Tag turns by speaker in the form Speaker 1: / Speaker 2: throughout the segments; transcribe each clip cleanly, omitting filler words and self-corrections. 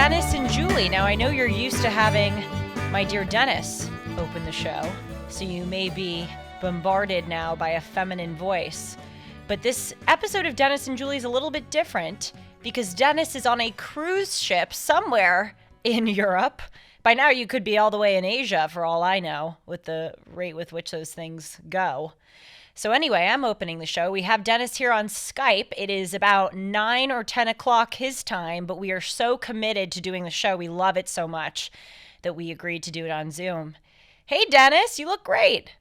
Speaker 1: Dennis and Julie. Now, I know you're used to having my dear Dennis open the show, so you may be bombarded now by a feminine voice. But this episode of Dennis and Julie is a little bit different because Dennis is on a cruise ship somewhere in Europe. By now, you could be all the way in Asia, for all I know, with the rate with which those things go. So anyway, I'm opening the show. We have Dennis here on Skype. It is about 9 or 10 o'clock his time, but we are so committed to doing the show. We love it so much that we agreed to do it on Zoom. Hey, Dennis, you look great.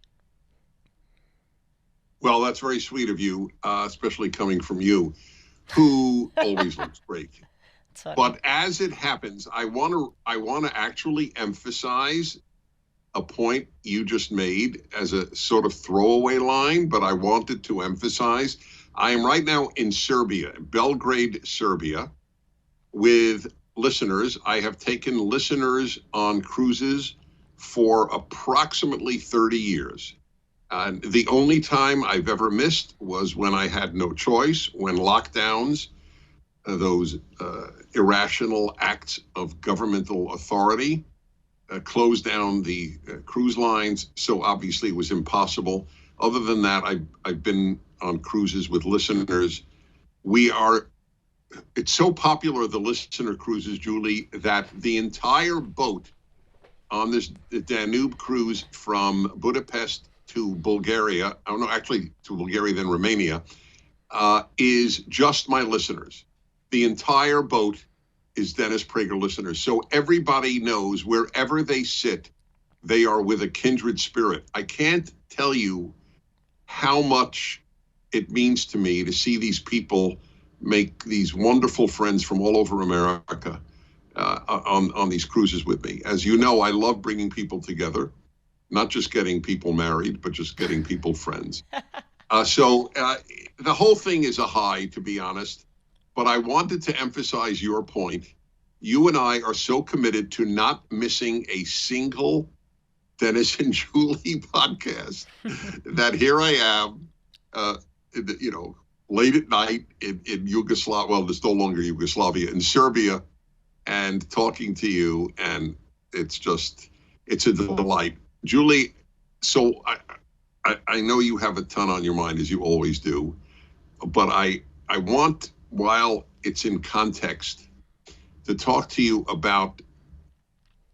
Speaker 2: Well, that's very sweet of you, especially coming from you, who always looks great. But as it happens, I want to actually emphasize a point you just made as a sort of throwaway line, but I wanted to emphasize. I am right now in Serbia, Belgrade, Serbia, with listeners. I have taken listeners on cruises for approximately 30 years. The only time I've ever missed was when I had no choice, when lockdowns, those irrational acts of governmental authority, closed down the cruise lines. So obviously it was impossible. Other than that, I've been on cruises with listeners. It's so popular, the listener cruises, Julie, that the entire boat on this Danube cruise from Budapest to Bulgaria, actually to Bulgaria, then Romania, is just my listeners. The entire boat is Dennis Prager listeners. So everybody knows wherever they sit, they are with a kindred spirit. I can't tell you how much it means to me to see these people make these wonderful friends from all over America on these cruises with me. As you know, I love bringing people together, not just getting people married, but just getting people friends. So the whole thing is a high, to be honest. But I wanted to emphasize your point. You and I are so committed to not missing a single Dennis and Julie podcast that here I am, late at night in Yugoslavia. Well, there's no longer Yugoslavia, in Serbia, and talking to you. And it's a delight. Julie, so I know you have a ton on your mind, as you always do, but I want, while it's in context, to talk to you about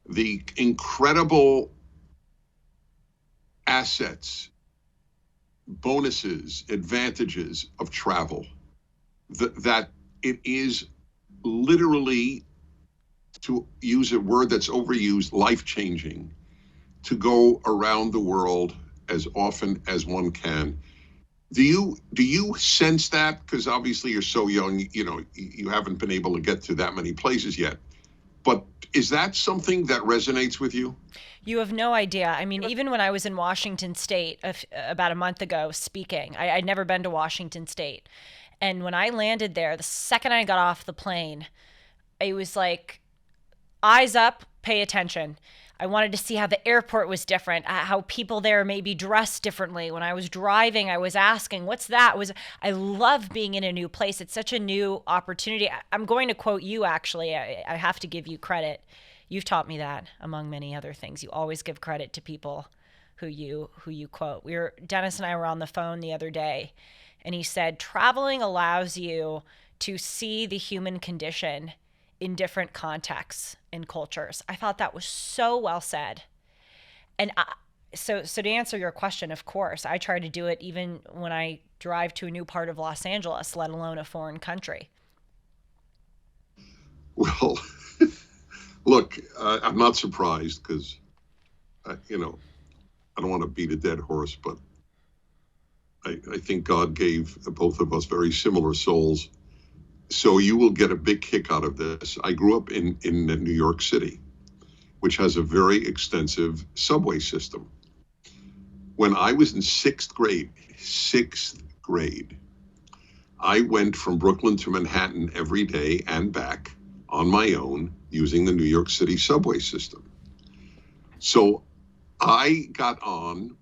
Speaker 2: the incredible assets, bonuses, advantages of travel, that it is literally, to use a word that's overused, life-changing, to go around the world as often as one can. Do you sense that? Because obviously you're so young, you haven't been able to get to that many places yet. But is that something that resonates with you?
Speaker 1: You have no idea. I mean, even when I was in Washington State about a month ago speaking, I'd never been to Washington State. And when I landed there, the second I got off the plane, it was like, eyes up, pay attention. I wanted to see how the airport was different, how people there may be dressed differently. When I was driving, I was asking, what's that? I love being in a new place. It's such a new opportunity. I'm going to quote you, actually. I have to give you credit. You've taught me that, among many other things. You always give credit to people who you quote. Dennis and I were on the phone the other day, and he said, traveling allows you to see the human condition in different contexts and cultures. I thought that was so well said. And so to answer your question, of course, I try to do it even when I drive to a new part of Los Angeles, let alone a foreign country.
Speaker 2: Well, look, I'm not surprised because, I don't want to beat a dead horse, but I think God gave both of us very similar souls. So you will get a big kick out of this. I grew up in New York City, which has a very extensive subway system. When I was in sixth grade, I went from Brooklyn to Manhattan every day and back on my own using the New York City subway system. So I got on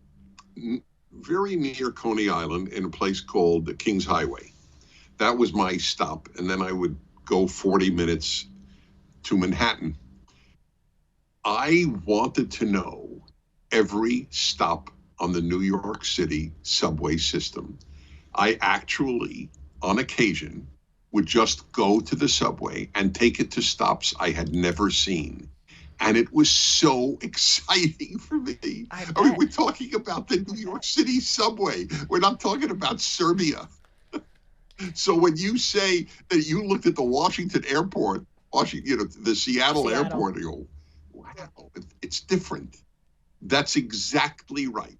Speaker 2: very near Coney Island in a place called the Kings Highway. That was my stop. And then I would go 40 minutes to Manhattan. I wanted to know every stop on the New York City subway system. I actually, on occasion, would just go to the subway and take it to stops I had never seen. And it was so exciting for me. I mean, we're talking about the New York City subway. We're not talking about Serbia. So when you say that you looked at the Washington airport, the Seattle airport, and you go, wow, it's different. That's exactly right.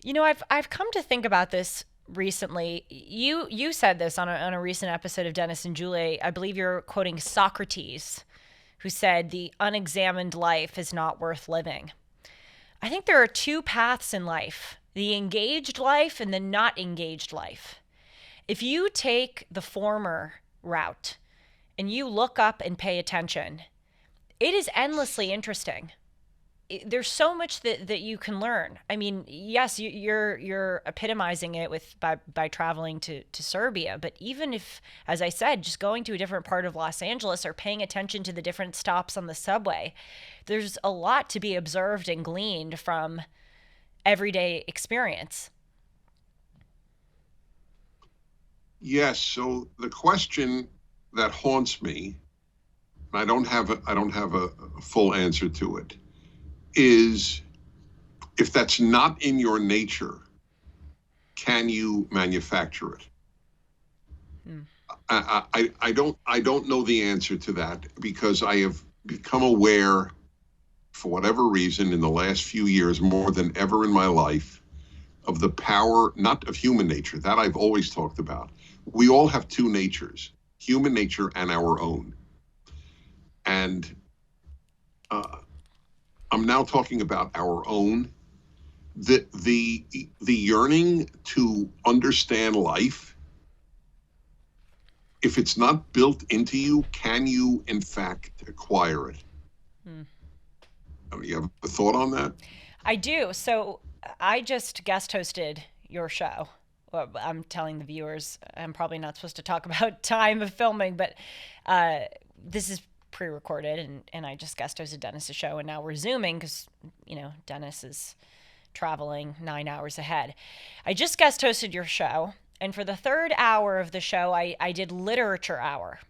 Speaker 1: You know, I've come to think about this recently. You said this on a recent episode of Dennis and Julie. I believe you're quoting Socrates, who said the unexamined life is not worth living. I think there are two paths in life: the engaged life and the not engaged life. If you take the former route and you look up and pay attention, it is endlessly interesting. There's so much that you can learn. I mean, yes, you're epitomizing it by traveling to Serbia, but even if, as I said, just going to a different part of Los Angeles or paying attention to the different stops on the subway, there's a lot to be observed and gleaned from everyday experience.
Speaker 2: Yes. So the question that haunts me, and I don't have a full answer to it, is if that's not in your nature, can you manufacture it? I don't know the answer to that, because I have become aware, for whatever reason, in the last few years, more than ever in my life, of the power, not of human nature, that I've always talked about. We all have two natures, human nature and our own. And I'm now talking about our own. The yearning to understand life, if it's not built into you, can you in fact acquire it? You have a thought on that?
Speaker 1: I do. So I just guest hosted your show. Well, I'm telling the viewers I'm probably not supposed to talk about time of filming, but this is pre-recorded, and I just guest hosted Dennis's show, and now we're Zooming because, Dennis is traveling 9 hours ahead. I just guest hosted your show, and for the third hour of the show, I did literature hour,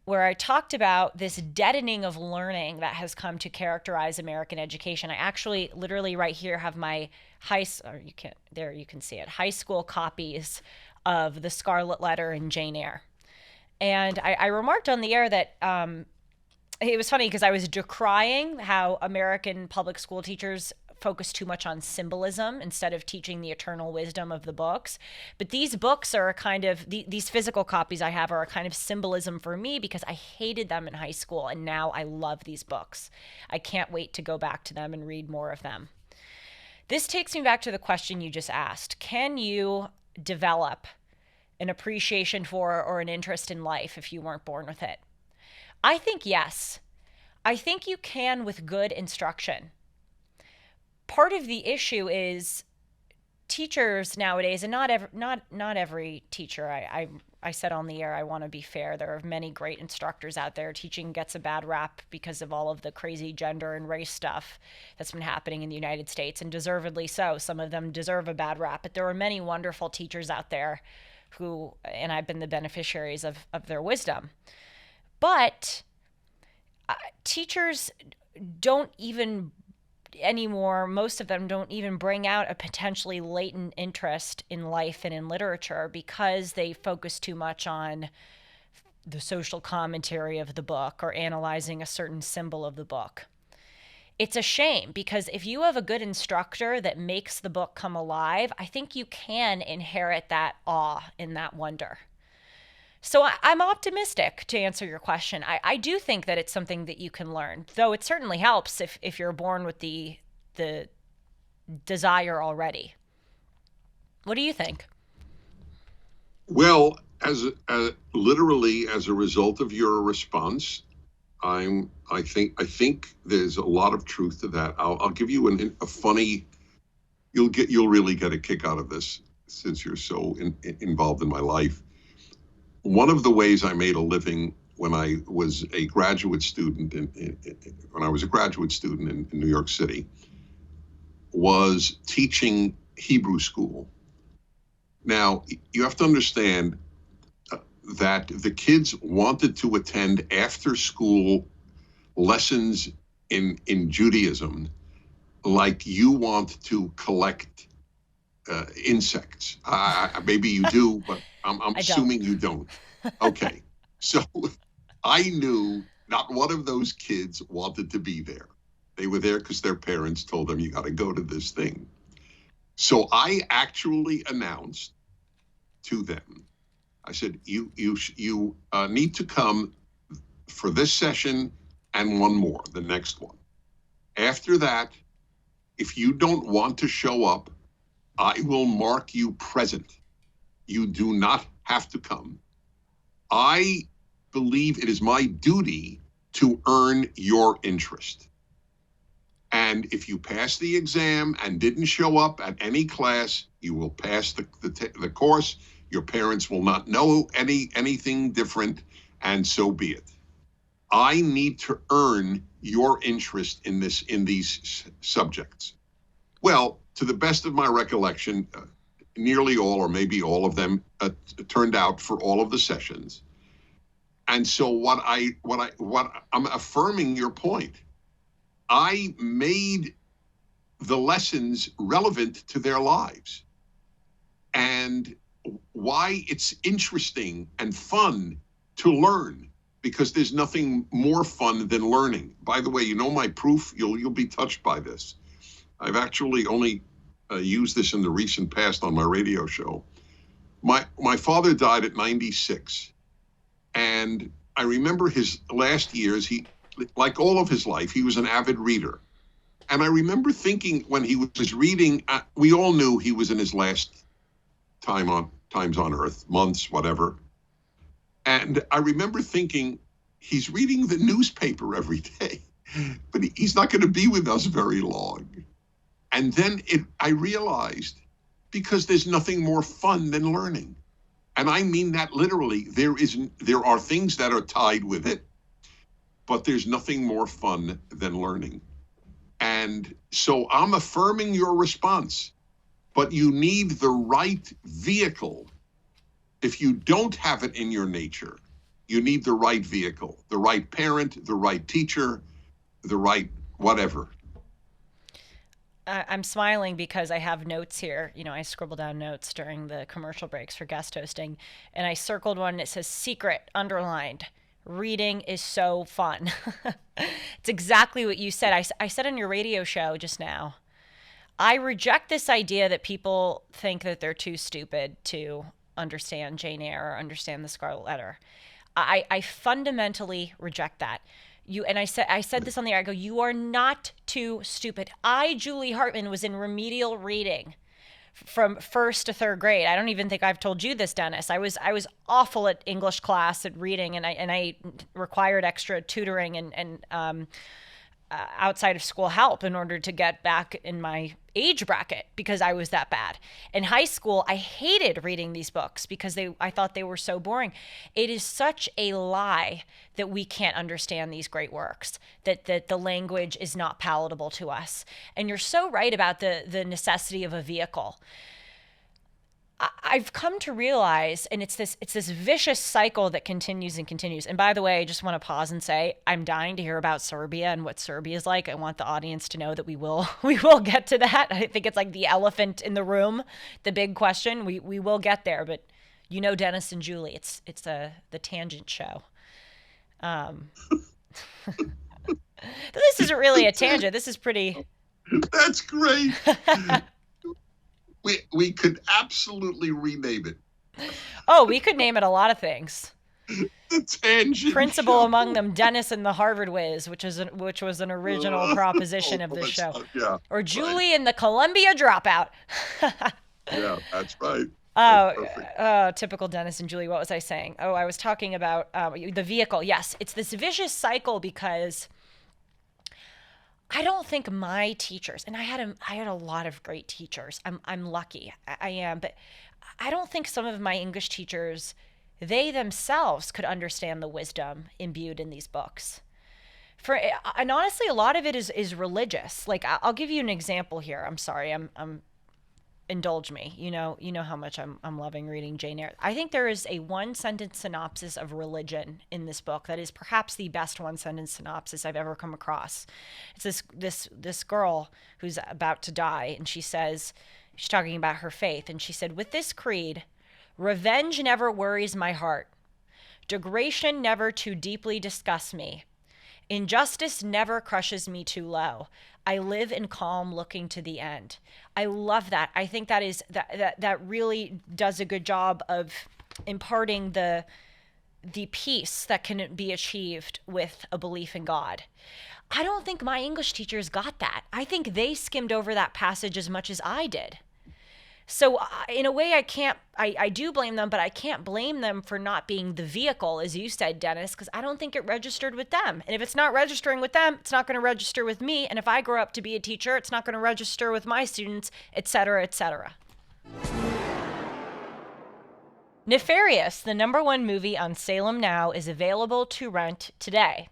Speaker 1: where I talked about this deadening of learning that has come to characterize American education. I actually, literally right here, have my you can see it, high school copies of The Scarlet Letter and Jane Eyre. And I remarked on the air that it was funny because I was decrying how American public school teachers focus too much on symbolism instead of teaching the eternal wisdom of the books. But these books are a kind of, these physical copies I have are a kind of symbolism for me, because I hated them in high school, and now I love these books. I can't wait to go back to them and read more of them. This takes me back to the question you just asked. Can you develop an appreciation for or an interest in life if you weren't born with it? I think yes. I think you can with good instruction. Part of the issue is teachers nowadays, and not every teacher. I said on the air, I want to be fair. There are many great instructors out there. Teaching gets a bad rap because of all of the crazy gender and race stuff that's been happening in the United States, and deservedly so. Some of them deserve a bad rap, but there are many wonderful teachers out there who, and I've been the beneficiaries of their wisdom. But teachers don't even anymore, most of them don't even bring out a potentially latent interest in life and in literature, because they focus too much on the social commentary of the book or analyzing a certain symbol of the book. It's a shame, because if you have a good instructor that makes the book come alive, I think you can inherit that awe and that wonder. So I'm optimistic, to answer your question. I do think that it's something that you can learn, though it certainly helps if you're born with the desire already. What do you think?
Speaker 2: Well, literally as a result of your response, I think there's a lot of truth to that. I'll give you a funny. You'll really get a kick out of this, since you're so involved in my life. One of the ways I made a living when I was a graduate student in New York City was teaching Hebrew school. Now, you have to understand that the kids wanted to attend after school lessons in Judaism like you want to collect insects. Maybe you do, but I'm assuming you don't. Okay. So I knew not one of those kids wanted to be there. They were there because their parents told them, you got to go to this thing. So I actually announced to them, I said, you need to come for this session and one more, the next one. After that, if you don't want to show up, I will mark you present. You do not have to come. I believe it is my duty to earn your interest. And if you pass the exam and didn't show up at any class, you will pass the course. Your parents will not know anything different, and so be it. I need to earn your interest in these subjects. Well, to the best of my recollection, nearly all, or maybe all of them, turned out for all of the sessions. And so what I'm affirming your point. I made the lessons relevant to their lives, and why it's interesting and fun to learn, because there's nothing more fun than learning. By the way, you know my proof, you'll be touched by this. I've actually only used this in the recent past on my radio show. My father died at 96, and I remember his last years, he, like all of his life, he was an avid reader. And I remember thinking when he was reading, we all knew he was in his last times on earth, months, whatever. And I remember thinking, he's reading the newspaper every day, but he's not going to be with us very long. And then I realized, because there's nothing more fun than learning. And I mean that literally. There are things that are tied with it, but there's nothing more fun than learning. And so I'm affirming your response, but you need the right vehicle. If you don't have it in your nature, you need the right vehicle, the right parent, the right teacher, the right whatever.
Speaker 1: I'm smiling because I have notes here. You know, I scribble down notes during the commercial breaks for guest hosting, and I circled one that says secret underlined. Reading is so fun. It's exactly what you said. I said on your radio show just now, I reject this idea that people think that they're too stupid to understand Jane Eyre or understand the Scarlet Letter. I fundamentally reject that. I said this on the air. I go, you are not too stupid. Julie Hartman, was in remedial reading from first to third grade. I don't even think I've told you this, Dennis. I was awful at English class at reading, and I required extra tutoring and outside of school help in order to get back in my age bracket, because I was that bad. In high school, I hated reading these books because I thought they were so boring. It is such a lie that we can't understand these great works, that the language is not palatable to us. And you're so right about the necessity of a vehicle. I've come to realize, and it's this vicious cycle that continues and continues. And by the way, I just want to pause and say, I'm dying to hear about Serbia and what Serbia is like. I want the audience to know that we will get to that. I think it's like the elephant in the room, the big question. We will get there, but you know, Dennis and Julie, it's the tangent show. This isn't really a tangent. This is pretty.
Speaker 2: That's great. We could absolutely rename it.
Speaker 1: Oh, we could name it a lot of things.
Speaker 2: The tangent
Speaker 1: Principal
Speaker 2: show.
Speaker 1: among them, Dennis and the Harvard Whiz, which was an original proposition of the show.
Speaker 2: Yeah,
Speaker 1: or Julie and the Columbia Dropout.
Speaker 2: Yeah, that's right.
Speaker 1: Typical Dennis and Julie. What was I saying? Oh, I was talking about the vehicle. Yes, it's this vicious cycle because I don't think my teachers, and I had a lot of great teachers. I'm lucky. I am, but I don't think some of my English teachers they themselves could understand the wisdom imbued in these books. And honestly, a lot of it is religious. Like, I'll give you an example here. I'm sorry, I'm indulge me. You know how much I'm loving reading Jane Eyre. I think there is a one sentence synopsis of religion in this book that is perhaps the best one sentence synopsis I've ever come across. It's this girl who's about to die, and she's talking about her faith, and she said, "With this creed, revenge never worries my heart. Degradation never too deeply disgusts me. Injustice never crushes me too low. I live in calm looking to the end." I love that. I think that really does a good job of imparting the peace that can be achieved with a belief in God. I don't think my English teachers got that. I think they skimmed over that passage as much as I did. So in a way, I do blame them, but I can't blame them for not being the vehicle, as you said, Dennis, because I don't think it registered with them. And if it's not registering with them, it's not going to register with me. And if I grow up to be a teacher, it's not going to register with my students, et cetera, et cetera. Nefarious, the #1 movie on Salem Now, is available to rent today.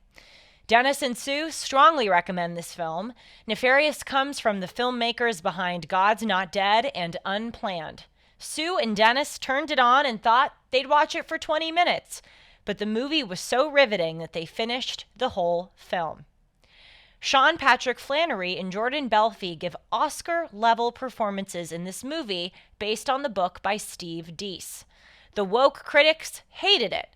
Speaker 1: Dennis and Sue strongly recommend this film. Nefarious comes from the filmmakers behind God's Not Dead and Unplanned. Sue and Dennis turned it on and thought they'd watch it for 20 minutes, but the movie was so riveting that they finished the whole film. Sean Patrick Flanery and Jordan Belfi give Oscar-level performances in this movie based on the book by Steve Deese. The woke critics hated it,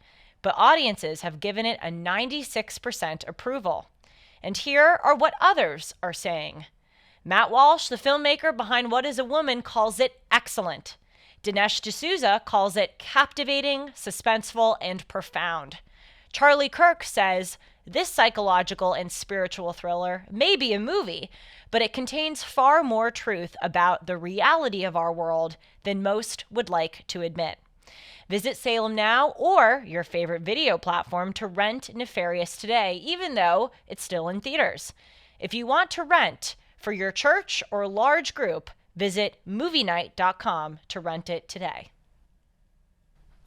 Speaker 1: but audiences have given it a 96% approval. And here are what others are saying. Matt Walsh, the filmmaker behind What is a Woman, calls it excellent. Dinesh D'Souza calls it captivating, suspenseful, and profound. Charlie Kirk says, "This psychological and spiritual thriller may be a movie, but it contains far more truth about the reality of our world than most would like to admit." Visit Salem Now or your favorite video platform to rent Nefarious today, even though it's still in theaters. If you want to rent for your church or large group, visit movienight.com to rent it today.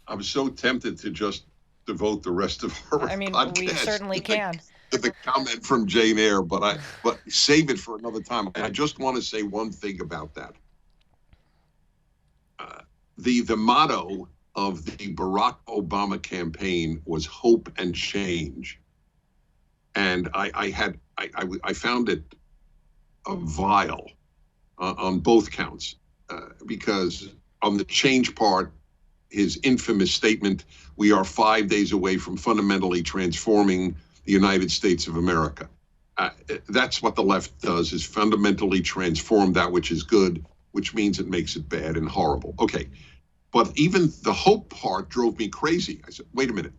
Speaker 2: I'm so tempted to just devote the rest of our podcast.
Speaker 1: We certainly can.
Speaker 2: To the comment from Jane Eyre, but save it for another time. I just want to say one thing about that. The motto of the Barack Obama campaign was hope and change. And I found it vile on both counts, because on the change part, his infamous statement, "We are 5 days away from fundamentally transforming the United States of America." That's what the left does, is fundamentally transform that which is good, which means it makes it bad and horrible. Okay. But even the hope part drove me crazy. I said, wait a minute.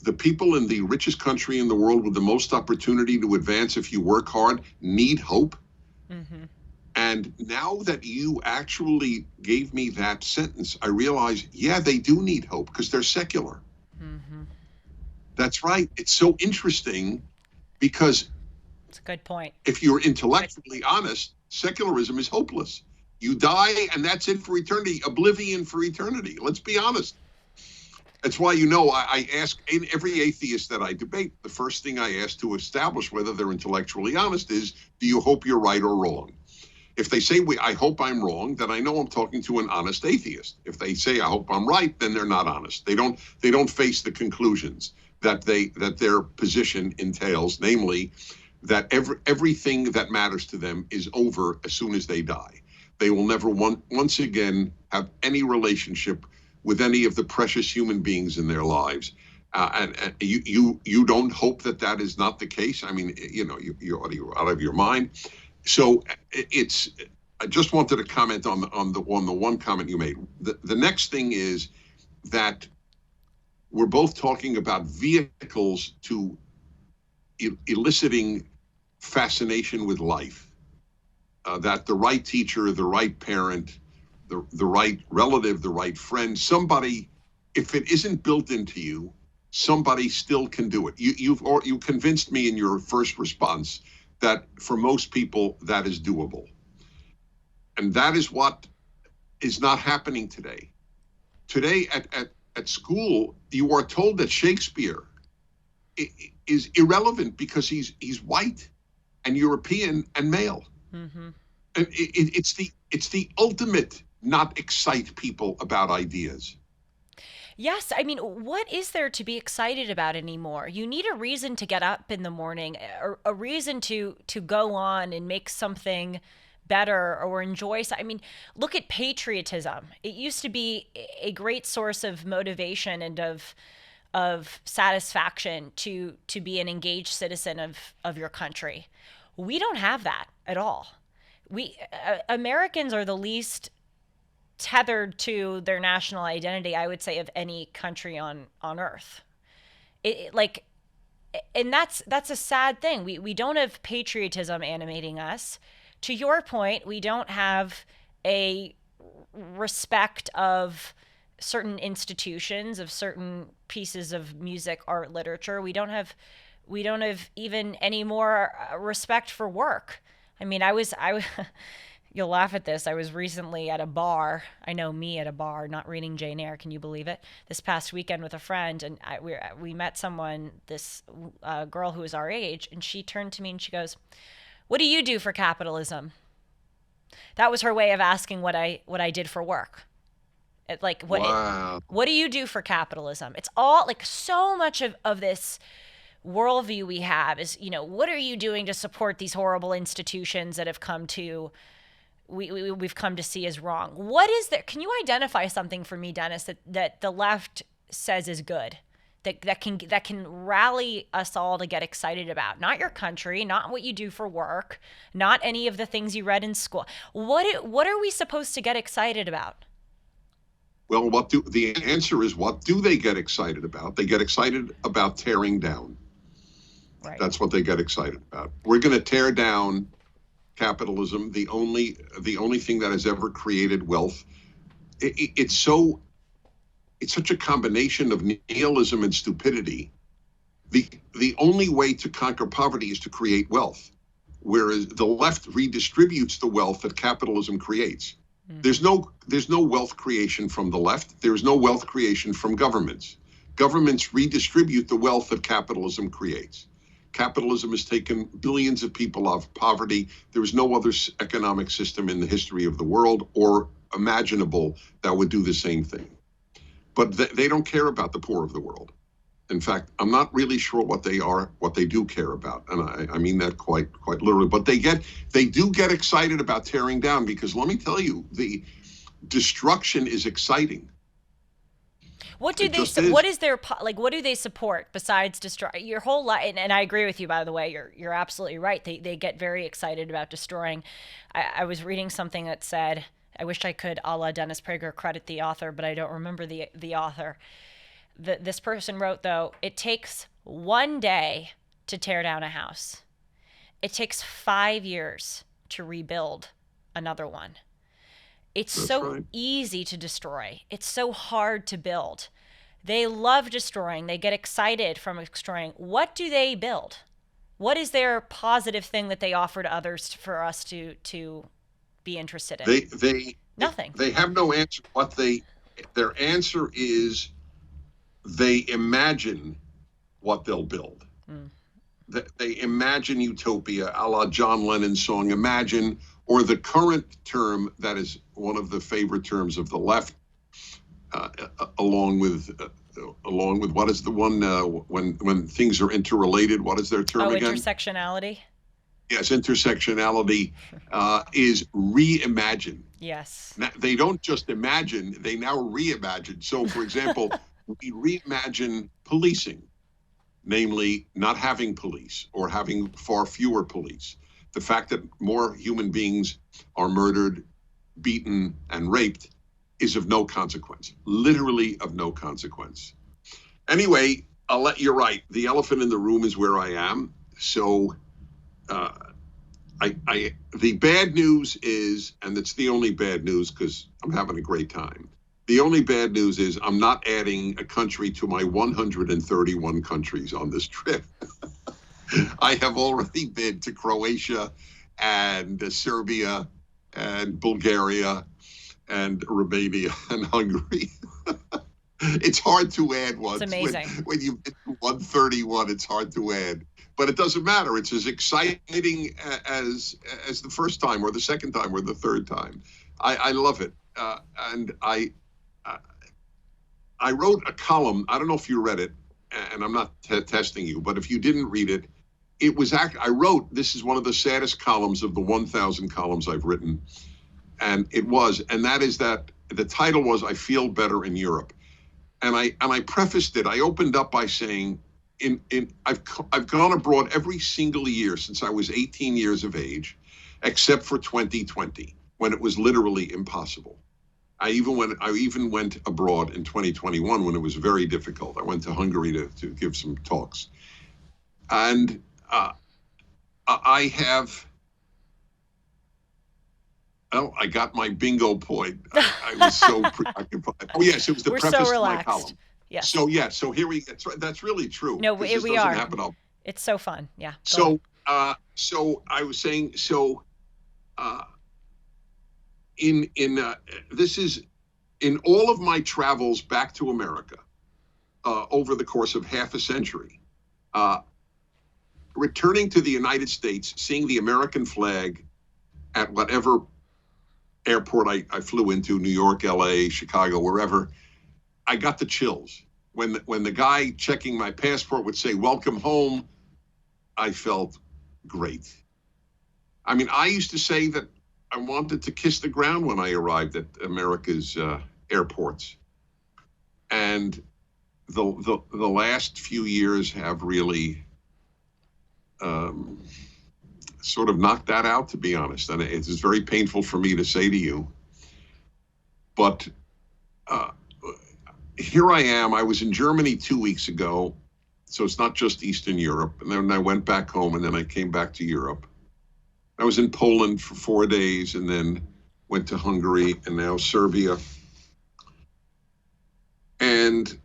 Speaker 2: The people in the richest country in the world with the most opportunity to advance if you work hard need hope. Mm-hmm. And now that you actually gave me that sentence, I realize, yeah, they do need hope because they're secular. Mm-hmm. That's right. It's so interesting because
Speaker 1: it's a good point.
Speaker 2: If you're intellectually honest, secularism is hopeless. You die, and that's it for eternity. Oblivion for eternity. Let's be honest. That's why, I ask in every atheist that I debate, the first thing I ask to establish whether they're intellectually honest is, do you hope you're right or wrong? If they say, I hope I'm wrong, then I know I'm talking to an honest atheist. If they say, I hope I'm right, then they're not honest. They don't face the conclusions that their position entails, namely that everything that matters to them is over as soon as they die. They will never once again have any relationship with any of the precious human beings in their lives. And you don't hope that is not the case. I mean, you're out of your mind. So I just wanted to comment on the one comment you made. The next thing is that we're both talking about vehicles to eliciting fascination with life. That the right teacher, the right parent, the right relative, the right friend, somebody, if it isn't built into you, somebody still can do it. You convinced me in your first response that for most people that is doable. And that is what is not happening today. today at school, you are told that Shakespeare is irrelevant because he's white and European and male. Mm-hmm. And it's the ultimate not excite people about ideas.
Speaker 1: Yes, I mean, what is there to be excited about anymore? You need a reason to get up in the morning, a reason to go on and make something better or enjoy. I mean, look at patriotism. It used to be a great source of motivation and of satisfaction to be an engaged citizen of your country. We don't have that at all. We Americans are the least tethered to their national identity, I would say, of any country on earth. And that's a sad thing. We don't have patriotism animating us. To your point, we don't have a respect of certain institutions, of certain pieces of music, art, literature. We don't have even any more respect for work. I mean, you'll laugh at this. I was recently at a bar. I know me at a bar, not reading Jane Eyre. Can you believe it? This past weekend with a friend, and we met someone, this girl who was our age, and she turned to me and she goes, "What do you do for capitalism?" That was her way of asking what I did for work.
Speaker 2: Wow.
Speaker 1: What do you do for capitalism? It's all like so much of this worldview we have is, what are you doing to support these horrible institutions that have come to we've come to see as wrong? What is there? Can you identify something for me, Dennis, that the left says is good, that can rally us all to get excited about? Not your country, not what you do for work, not any of the things you read in school. What are we supposed to get excited about?
Speaker 2: Well, the answer is, what do they get excited about? They get excited about tearing down. Right. That's what they get excited about. We're going to tear down capitalism, the only thing that has ever created wealth. It's such a combination of nihilism and stupidity. The only way to conquer poverty is to create wealth, whereas the left redistributes the wealth that capitalism creates. Mm-hmm. There's no wealth creation from the left. There's no wealth creation from governments. Governments redistribute the wealth that capitalism creates. Capitalism has taken billions of people out of poverty. There is no other economic system in the history of the world or imaginable that would do the same thing. But they don't care about the poor of the world. In fact, I'm not really sure what they do care about. And I mean that quite literally. But they do get excited about tearing down, because let me tell you, the destruction is exciting.
Speaker 1: What do what do they support besides destroy your whole life? And I agree with you, by the way. You're absolutely right. They get very excited about destroying. I was reading something that said, I wish I could, a la Dennis Prager, credit the author, but I don't remember the author. This person wrote, though, it takes one day to tear down a house. It takes 5 years to rebuild another one. It's That's so right. easy to destroy. It's so hard to build. They love destroying. They get excited from destroying. What do they build? What is their positive thing that they offer to others for us to be interested in? Nothing.
Speaker 2: They have no answer. Their answer is they imagine what they'll build. Mm. They imagine utopia, a la John Lennon's song Imagine, or the current term that is one of the favorite terms of the left, along with what is the one when things are interrelated? What is their term again?
Speaker 1: Intersectionality.
Speaker 2: Yes, intersectionality is reimagine.
Speaker 1: Yes.
Speaker 2: Now, they don't just imagine; they now reimagine. So, for example, we reimagine policing, namely not having police or having far fewer police. The fact that more human beings are murdered, beaten, and raped is of no consequence, literally of no consequence. Anyway, you're right. The elephant in the room is where I am. So the bad news is, and it's the only bad news because I'm having a great time. The only bad news is I'm not adding a country to my 131 countries on this trip. I have already been to Croatia and Serbia and Bulgaria and Romania and Hungary. It's hard to add ones.
Speaker 1: It's amazing.
Speaker 2: When you get to 131, it's hard to add. But it doesn't matter. It's as exciting as the first time or the second time or the third time. I love it. And I wrote a column. I don't know if you read it, and I'm not testing you, but if you didn't read it, it was I wrote, this is one of the saddest columns of the 1,000 columns I've written. And that is that the title was, I Feel Better in Europe. And I prefaced it. I opened up by saying, I've gone abroad every single year since I was 18 years of age, except for 2020, when it was literally impossible. I even went abroad in 2021 when it was very difficult. I went to Hungary to give some talks, and I have. Oh, I got my bingo point. I was so preoccupied. Oh yes, it was the preface to my column.
Speaker 1: Yes.
Speaker 2: So yeah, so here that's really true.
Speaker 1: No, we are.
Speaker 2: Happen all.
Speaker 1: It's so fun. Yeah.
Speaker 2: So I was saying this is in all of my travels back to America over the course of half a century, returning to the United States, seeing the American flag at whatever airport I flew into, New York, LA, Chicago, wherever, I got the chills. When the guy checking my passport would say, "Welcome home," I felt great. I mean, I used to say that I wanted to kiss the ground when I arrived at America's airports. And the last few years have really sort of knocked that out, to be honest. And it is very painful for me to say to you. But here I am. I was in Germany 2 weeks ago. So it's not just Eastern Europe. And then I went back home, and then I came back to Europe. I was in Poland for 4 days, and then went to Hungary, and now Serbia. And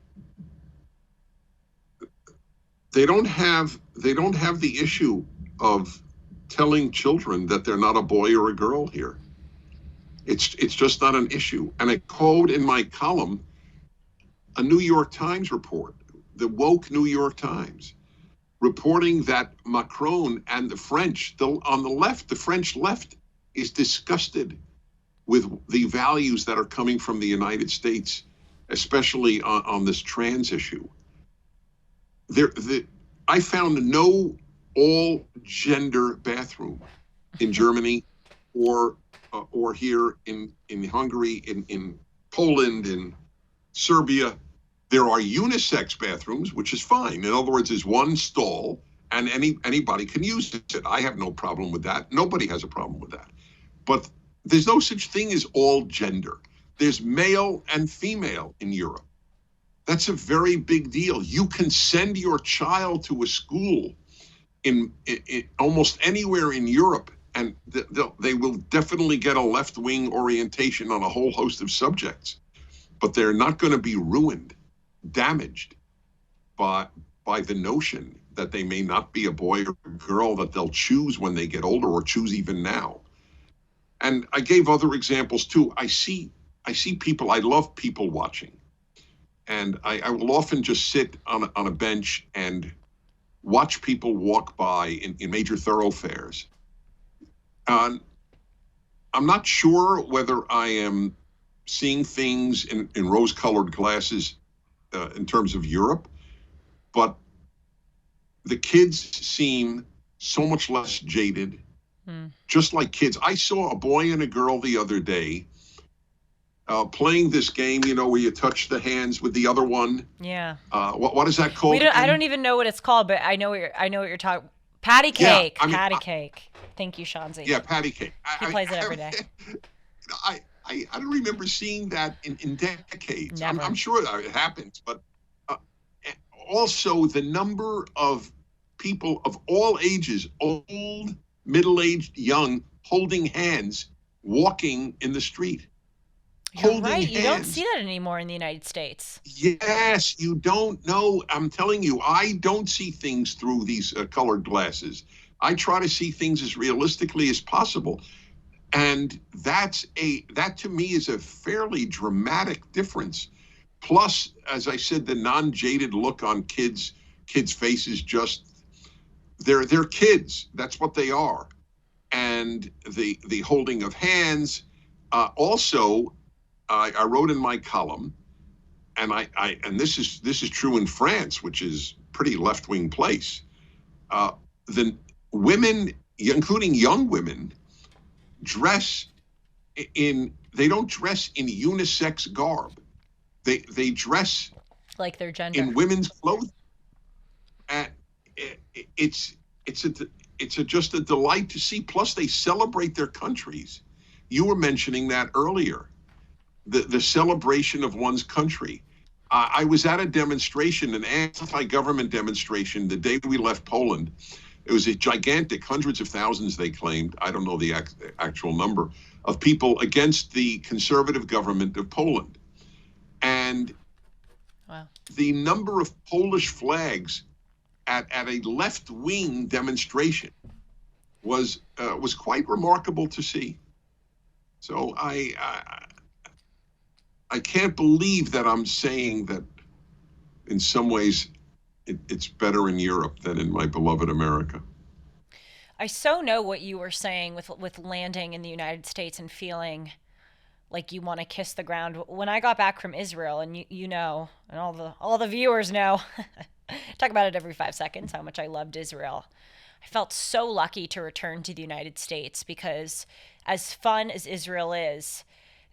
Speaker 2: they don't have the issue of telling children that they're not a boy or a girl here. It's just not an issue. And I quote in my column a New York Times report, the woke New York Times, reporting that Macron and the French, on the left, the French left, is disgusted with the values that are coming from the United States, especially on this trans issue. I found no all-gender bathroom in Germany or here in Hungary, in Poland, in Serbia. There are unisex bathrooms, which is fine. In other words, there's one stall and anybody can use it. I have no problem with that. Nobody has a problem with that. But there's no such thing as all gender. There's male and female in Europe. That's a very big deal. You can send your child to a school in almost anywhere in Europe, and they will definitely get a left-wing orientation on a whole host of subjects. But they're not going to be ruined, damaged by the notion that they may not be a boy or a girl that they'll choose when they get older or choose even now. And I gave other examples too. I see people, I love people watching. And I will often just sit on a bench and watch people walk by in major thoroughfares. I'm not sure whether I am seeing things in rose-colored glasses in terms of Europe, but the kids seem so much less jaded, just like kids. I saw a boy and a girl the other day playing this game, where you touch the hands with the other one.
Speaker 1: Yeah.
Speaker 2: What is that called?
Speaker 1: I don't even know what it's called, but I know what you're talking. Patty cake. Yeah, patty cake. Thank you, Shanzi.
Speaker 2: Yeah, patty cake.
Speaker 1: He plays it every day.
Speaker 2: I don't remember seeing that in decades.
Speaker 1: Never.
Speaker 2: I'm sure that it happens, but also the number of people of all ages, old, middle-aged, young, holding hands, walking in the street.
Speaker 1: You're right. You don't see that anymore in the United States.
Speaker 2: Yes, you don't know. I'm telling you, I don't see things through these colored glasses. I try to see things as realistically as possible. And that to me is a fairly dramatic difference Plus, as I said, the non-jaded look on kids' faces, just they're kids. That's what they are. And the holding of hands. Also, I wrote in my column, and and this is true in France, which is pretty left-wing place. The women, including young women, they don't dress in unisex garb. They dress
Speaker 1: like their gender
Speaker 2: in women's clothing. And it's just a delight to see. Plus, they celebrate their countries. You were mentioning that earlier, the celebration of one's country. I was at a demonstration, an anti-government demonstration, the day we left Poland. It was a gigantic, hundreds of thousands, they claimed, I don't know the actual number, of people against the conservative government of Poland. And
Speaker 1: wow.
Speaker 2: The number of Polish flags at a left-wing demonstration was quite remarkable to see. So I can't believe that I'm saying that in some ways it's better in Europe than in my beloved America.
Speaker 1: I so know what you were saying with landing in the United States and feeling like you want to kiss the ground. When I got back from Israel, and you know, and all the viewers know, talk about it every 5 seconds, how much I loved Israel. I felt so lucky to return to the United States because as fun as Israel is,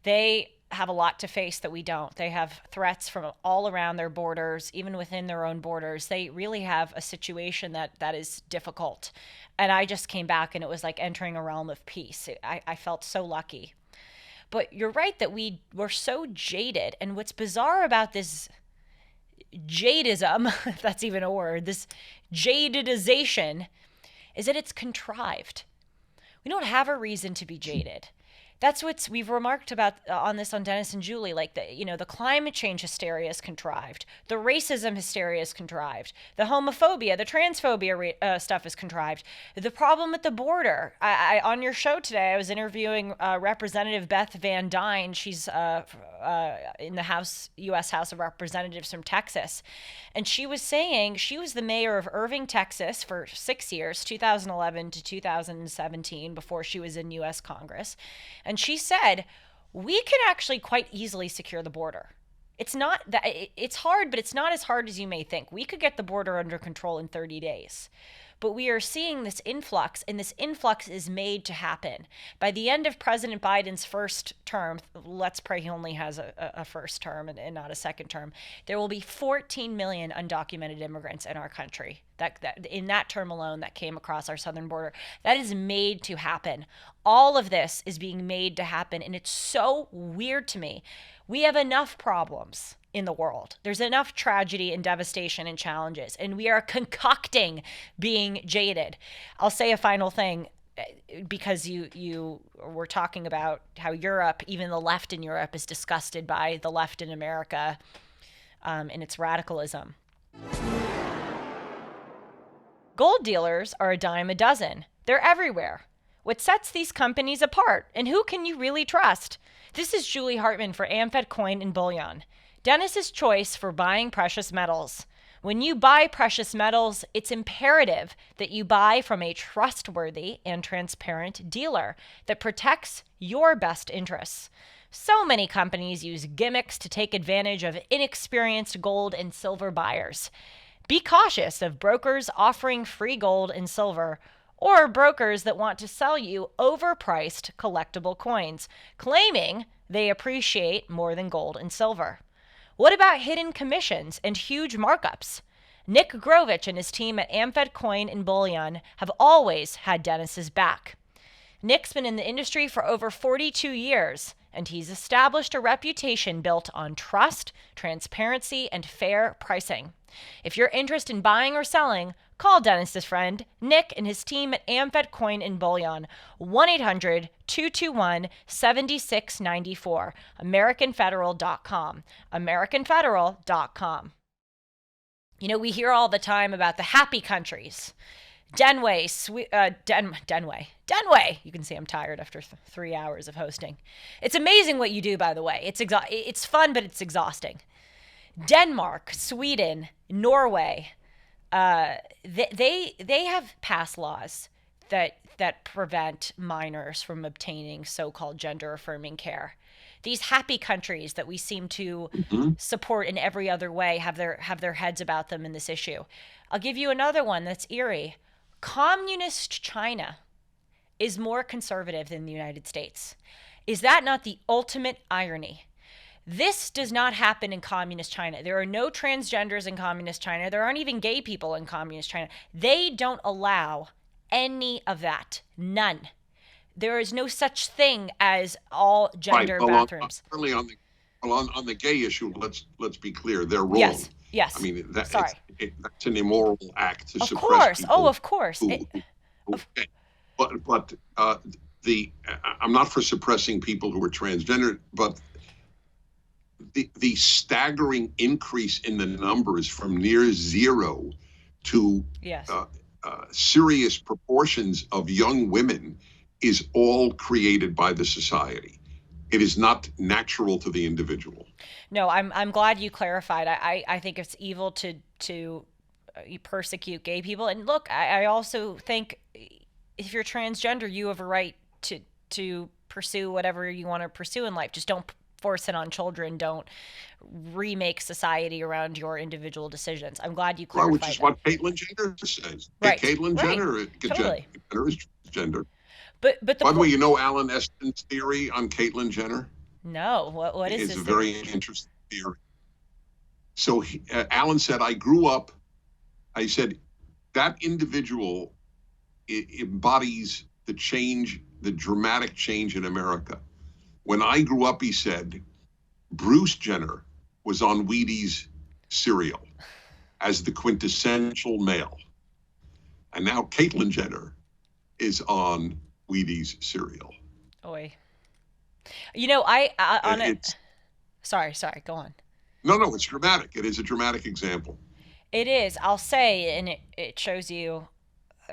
Speaker 1: they have a lot to face that we don't. They have threats from all around their borders, even within their own borders. They really have a situation that is difficult. And I just came back and it was like entering a realm of peace. I felt so lucky. But you're right that we were so jaded. And what's bizarre about this jadism, if that's even a word, this jadedization, is that it's contrived. We don't have a reason to be jaded. That's what we've remarked about on this on Dennis and Julie, like the climate change hysteria is contrived. The racism hysteria is contrived. The homophobia, the transphobia stuff is contrived. The problem with the border. I on your show today, I was interviewing Representative Beth Van Dyne. She's in the U.S. House of Representatives from Texas. And she was saying she was the mayor of Irving, Texas for 6 years, 2011 to 2017, before she was in U.S. Congress. And she said, we can actually quite easily secure the border. It's not that it's hard, but it's not as hard as you may think. We could get the border under control in 30 days. But we are seeing this influx, and this influx is made to happen. By the end of President Biden's first term, let's pray he only has a first term and not a second term, there will be 14 million undocumented immigrants in our country. That in that term alone that came across our southern border. That is made to happen. All of this is being made to happen, and it's so weird to me. We have enough problems in the world. There's enough tragedy and devastation and challenges, and we are concocting being jaded. I'll say a final thing, because you were talking about how Europe, even the left in Europe, is disgusted by the left in America and its radicalism. Gold dealers are a dime a dozen. They're everywhere. What sets these companies apart, and who can you really trust? This is Julie Hartman for AmFed Coin and Bullion. Dennis's choice for buying precious metals. When you buy precious metals, it's imperative that you buy from a trustworthy and transparent dealer that protects your best interests. So many companies use gimmicks to take advantage of inexperienced gold and silver buyers. Be cautious of brokers offering free gold and silver, or brokers that want to sell you overpriced collectible coins, claiming they appreciate more than gold and silver. What about hidden commissions and huge markups? Nick Grovich and his team at AmFed Coin and Bullion have always had Dennis's back. Nick's been in the industry for over 42 years, and he's established a reputation built on trust, transparency, and fair pricing. If you're interested in buying or selling, call Dennis's friend, Nick, and his team at AmFed Coin and Bullion, 1-800-221-7694, AmericanFederal.com, AmericanFederal.com. You know, we hear all the time about the happy countries. Denway. You can see I'm tired after 3 hours of hosting. It's amazing what you do, by the way. It's fun, but it's exhausting. Denmark, Sweden, Norway, they have passed laws that prevent minors from obtaining so-called gender-affirming care. These happy countries that we seem to support in every other way have their heads about them in this issue. I'll give you another one that's eerie. Communist China is more conservative than the United States. Is that not the ultimate irony? This does not happen in communist China. There are no transgenders in communist China. There aren't even gay people in communist China. They don't allow any of that. None. There is no such thing as all gender bathrooms.
Speaker 2: Certainly on the gay issue, let's be clear. They're wrong.
Speaker 1: Yes. Yes.
Speaker 2: I mean,
Speaker 1: that's
Speaker 2: an immoral act to suppress
Speaker 1: course.
Speaker 2: people.
Speaker 1: Of course.
Speaker 2: But I'm not for suppressing people who are transgender, but the staggering increase in the numbers from near zero to serious proportions of young women is all created by the society. It is not natural to the individual.
Speaker 1: No, I'm glad you clarified. I think it's evil to persecute gay people. And look, I also think if you're transgender, you have a right to pursue whatever you want to pursue in life. Just don't force it on children. Don't remake society around your individual decisions. I'm glad you clarified
Speaker 2: which is what Caitlyn Jenner says.
Speaker 1: Right.
Speaker 2: Caitlyn Jenner,
Speaker 1: Totally.
Speaker 2: Jenner is transgender.
Speaker 1: But
Speaker 2: by the way, you know Alan Eston's theory on Caitlyn Jenner?
Speaker 1: No. What is this?
Speaker 2: It's a very interesting theory. So Alan said, I said, that individual embodies the dramatic change in America. When I grew up, he said, Bruce Jenner was on Wheaties cereal as the quintessential male. And now Caitlyn Jenner is on Wheaties cereal.
Speaker 1: Oy. Sorry, go on.
Speaker 2: No, it's dramatic. It is a dramatic example.
Speaker 1: It is. I'll say, and it shows you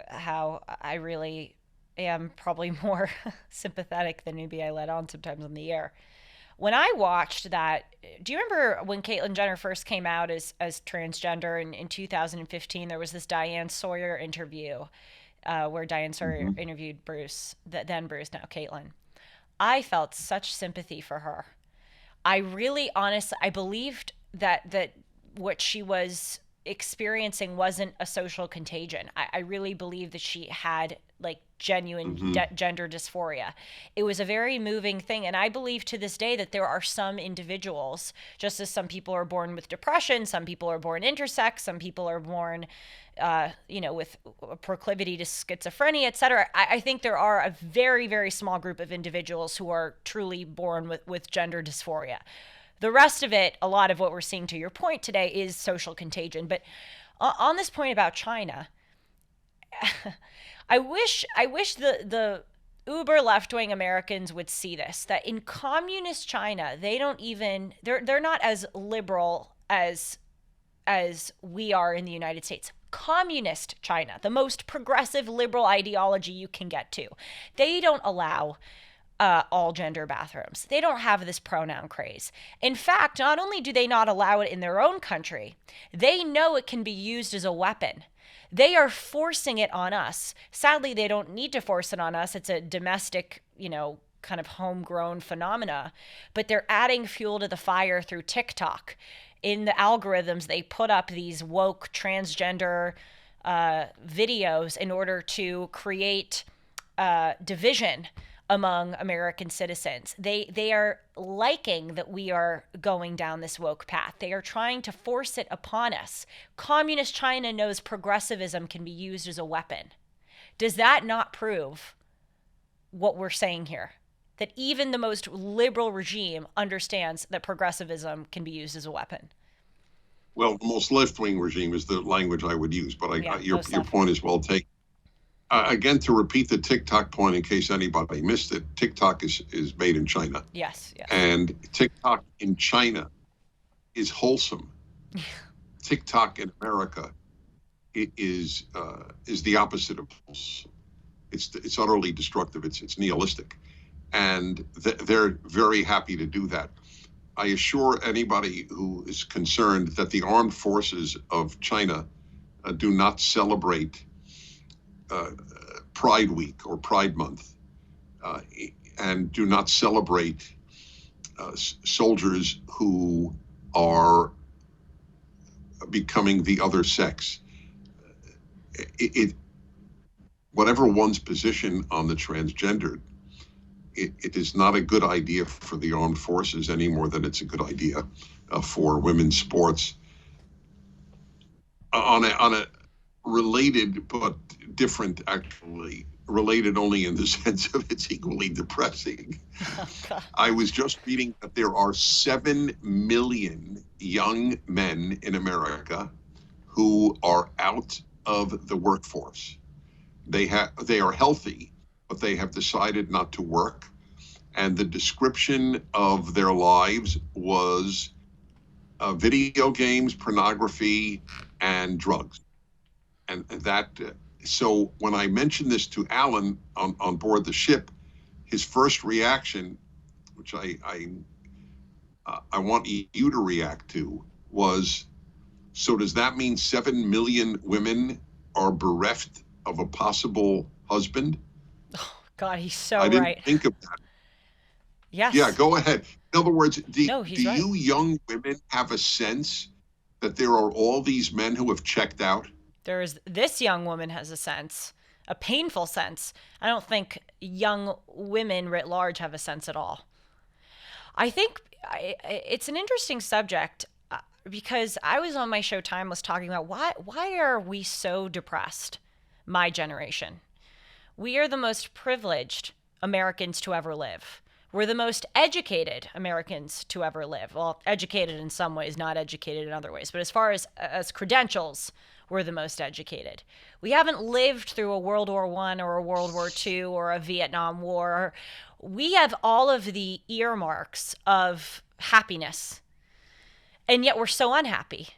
Speaker 1: how I really am probably more sympathetic than maybe I let on sometimes on the air. When I watched that, do you remember when Caitlyn Jenner first came out as transgender in 2015? There was this Diane Sawyer interview where Diane Sawyer interviewed Bruce, then Bruce, now Caitlyn. I felt such sympathy for her. I really, honestly, I believed that what she was experiencing wasn't a social contagion. I really believe that she had like genuine gender dysphoria. It was a very moving thing. And I believe to this day that there are some individuals, just as some people are born with depression, some people are born intersex, some people are born, with a proclivity to schizophrenia, et cetera. I think there are a very, very small group of individuals who are truly born with gender dysphoria. The rest of it, a lot of what we're seeing to your point today is social contagion. But on this point about China, I wish the uber left-wing Americans would see this, that in communist China, they're not as liberal as we are in the United States. Communist China, the most progressive liberal ideology you can get to, they don't allow all gender bathrooms. They don't have this pronoun craze. In fact, not only do they not allow it in their own country, they know it can be used as a weapon. They are forcing it on us. Sadly, they don't need to force it on us. It's a domestic, kind of homegrown phenomena, but they're adding fuel to the fire through TikTok. In the algorithms, they put up these woke transgender videos in order to create division among American citizens. They are liking that we are going down this woke path. They are trying to force it upon us. Communist China knows progressivism can be used as a weapon. Does that not prove what we're saying here? That even the most liberal regime understands that progressivism can be used as a weapon.
Speaker 2: Well, the most left-wing regime is the language I would use, but your point is well taken. Again, to repeat the TikTok point in case anybody missed it, TikTok is made in China.
Speaker 1: Yes.
Speaker 2: And TikTok in China is wholesome. TikTok in America is the opposite of wholesome. It's utterly destructive. It's nihilistic, and they're very happy to do that. I assure anybody who is concerned that the armed forces of China do not celebrate Pride Week or Pride Month, and do not celebrate soldiers who are becoming the other sex. Whatever one's position on the transgendered, it is not a good idea for the armed forces any more than it's a good idea for women's sports. On a related but different, actually, related only in the sense of it's equally depressing.
Speaker 1: Oh,
Speaker 2: I was just reading that there are 7 million young men in America who are out of the workforce. They are healthy, but they have decided not to work. And the description of their lives was video games, pornography, and drugs. And that, so when I mentioned this to Alan on board the ship, his first reaction, which I want you to react to, was, so does that mean 7 million women are bereft of a possible husband?
Speaker 1: Oh, God, he's so
Speaker 2: I didn't
Speaker 1: right.
Speaker 2: think of that.
Speaker 1: Yes.
Speaker 2: Yeah, go ahead. In other words,
Speaker 1: No, he's right.
Speaker 2: you young women have a sense that there are all these men who have checked out?
Speaker 1: This young woman has a sense, a painful sense. I don't think young women writ large have a sense at all. I think it's an interesting subject because I was on my show Timeless talking about why are we so depressed? My generation. We are the most privileged Americans to ever live. We're the most educated Americans to ever live. Well, educated in some ways, not educated in other ways. But as far as credentials, we're the most educated. We haven't lived through a World War I or a World War II or a Vietnam War. We have all of the earmarks of happiness, and yet we're so unhappy.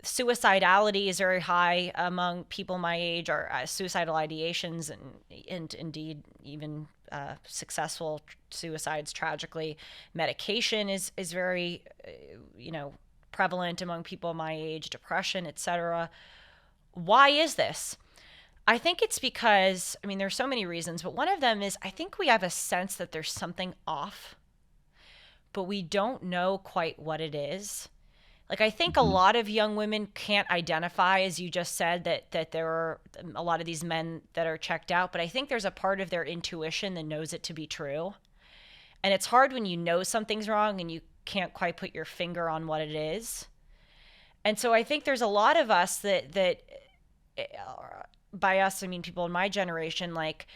Speaker 1: Suicidality is very high among people my age, or suicidal ideations, and indeed even successful suicides. Tragically, medication is very, prevalent among people my age. Depression, etc. Why is this? I think it's because, there's so many reasons, but one of them is I think we have a sense that there's something off, but we don't know quite what it is. Like, I think a lot of young women can't identify, as you just said, that there are a lot of these men that are checked out, but I think there's a part of their intuition that knows it to be true. And it's hard when you know something's wrong and you can't quite put your finger on what it is. And so I think there's a lot of us that by us, I mean people in my generation, like,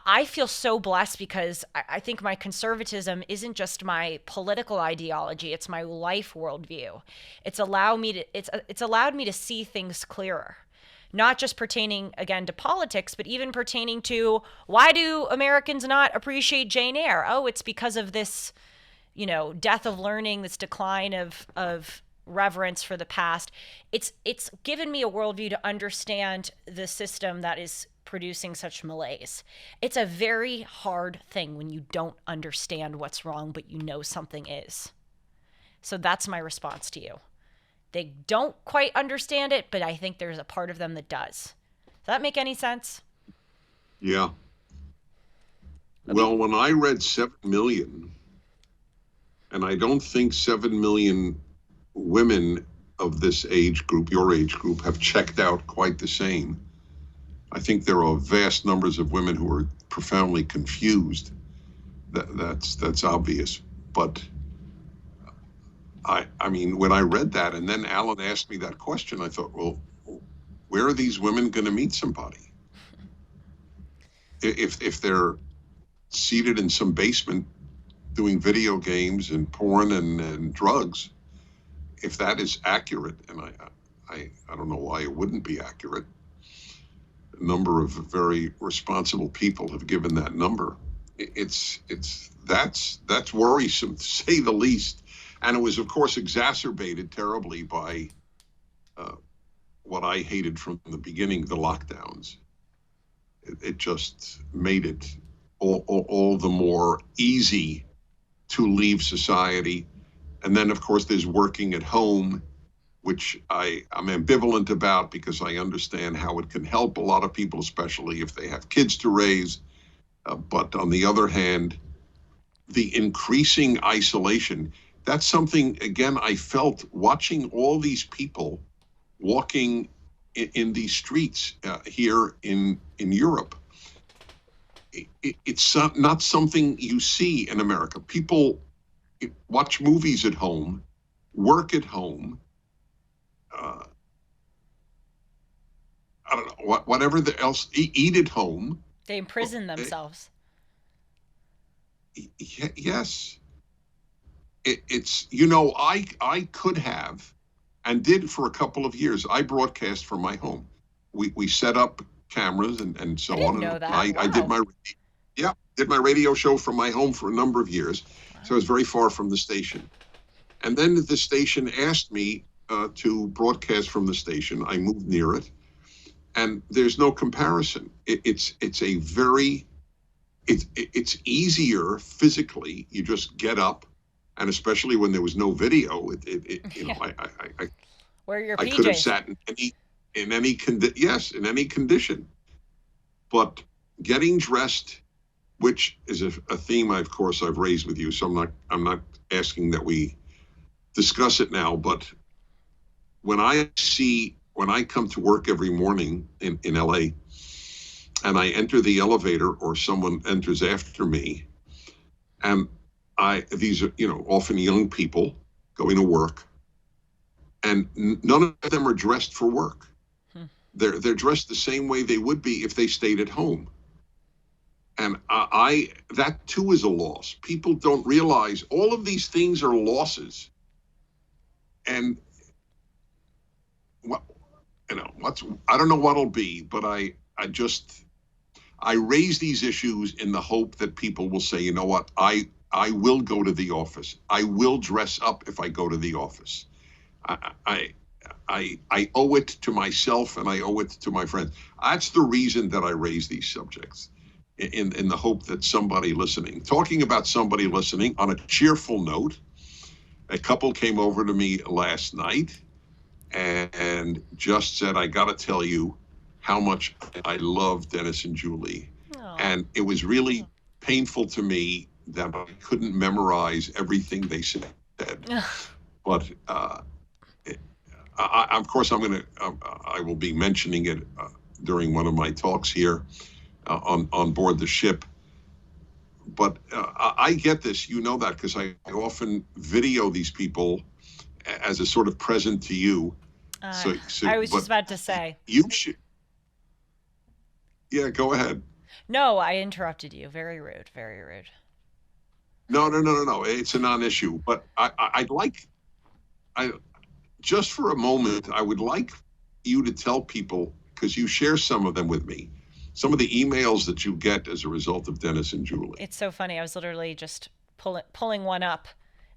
Speaker 1: I feel so blessed because I think my conservatism isn't just my political ideology, it's my life worldview. It's allowed me to see things clearer. Not just pertaining, again, to politics, but even pertaining to, why do Americans not appreciate Jane Eyre? Oh, it's because of this, death of learning, this decline of reverence for the past. It's given me a worldview to understand the system that is producing such malaise. It's a very hard thing when you don't understand what's wrong, but you know something is. So that's my response to you. They don't quite understand it, but I think there's a part of them that does. Does that make any sense?
Speaker 2: Yeah. Well, when I read 7 million, and I don't think 7 million women of this age group, your age group, have checked out quite the same. I think there are vast numbers of women who are profoundly confused. That's obvious. But when I read that, and then Alan asked me that question, I thought, well, where are these women going to meet somebody? If they're seated in some basement doing video games and porn and drugs, if that is accurate, and I don't know why it wouldn't be accurate. A number of very responsible people have given that number. That's worrisome, to say the least. And it was, of course, exacerbated terribly by what I hated from the beginning, the lockdowns. It just made it all the more easy to leave society And then, of course, there's working at home, which I'm ambivalent about because I understand how it can help a lot of people, especially if they have kids to raise. But on the other hand, the increasing isolation, that's something, again, I felt watching all these people walking in these streets here in Europe. It's not something you see in America. People watch movies at home, work at home, I don't know, whatever else, eat at home.
Speaker 1: They imprison themselves.
Speaker 2: Yes. It's, you know, I could have and did for a couple of years. I broadcast from my home. We set up cameras and so
Speaker 1: I didn't
Speaker 2: on.
Speaker 1: know that.
Speaker 2: I did did my radio show from my home for a number of years. Wow. So I was very far from the station. And then the station asked me to broadcast from the station. I moved near it. And there's no comparison. It's easier physically. You just get up, and especially when there was no video, you know, I
Speaker 1: wear your
Speaker 2: PJs. I could have sat in any condition. But getting dressed, which is a theme, of course, I've raised with you, so I'm not asking that we discuss it now. But when I come to work every morning in LA, and I enter the elevator or someone enters after me, and these are, you know, often young people going to work, and none of them are dressed for work. They're dressed the same way they would be if they stayed at home. And that too is a loss. People don't realize all of these things are losses. And you know, I don't know what'll be, but I raise these issues in the hope that people will say, you know what, I will go to the office. I will dress up if I go to the office. I owe it to myself and I owe it to my friends. That's the reason that I raise these subjects, in the hope that somebody listening, talking about somebody listening on a cheerful note, a couple came over to me last night and just said, I got to tell you how much I love Dennis and Julie. Aww. And it was really painful to me that I couldn't memorize everything they said. But of course, I will be mentioning it during one of my talks here on board the ship. But I get this, you know that, because I often video these people as a sort of present to you.
Speaker 1: I was just about to say.
Speaker 2: You should. Yeah, go ahead.
Speaker 1: No, I interrupted you. Very rude. Very rude.
Speaker 2: No. It's a non-issue. But just for a moment, I would like you to tell people, because you share some of them with me, some of the emails that you get as a result of Dennis and Julie.
Speaker 1: It's so funny. I was literally just pulling one up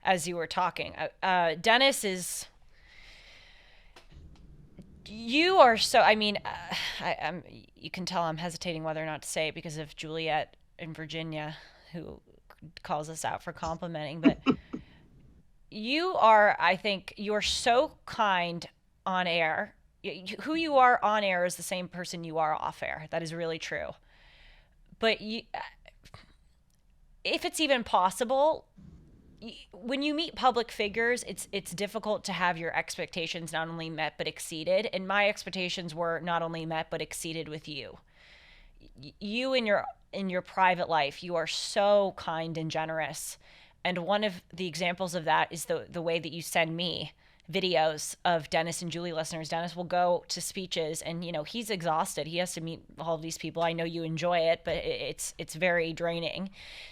Speaker 1: as you were talking. Dennis is... You are so, I mean, you can tell I'm hesitating whether or not to say it because of Juliet in Virginia, who calls us out for complimenting, but you are, I think, you're so kind on air. Who you are on air is the same person you are off air. That is really true. But if it's even possible, when you meet public figures, it's difficult to have your expectations not only met but exceeded. And my expectations were not only met but exceeded with you. You in your private life, you are so kind and generous. And one of the examples of that is the way that you send me videos of Dennis and Julie listeners. Dennis will go to speeches and, you know, he's exhausted. He has to meet all of these people. I know you enjoy it, but it's very draining.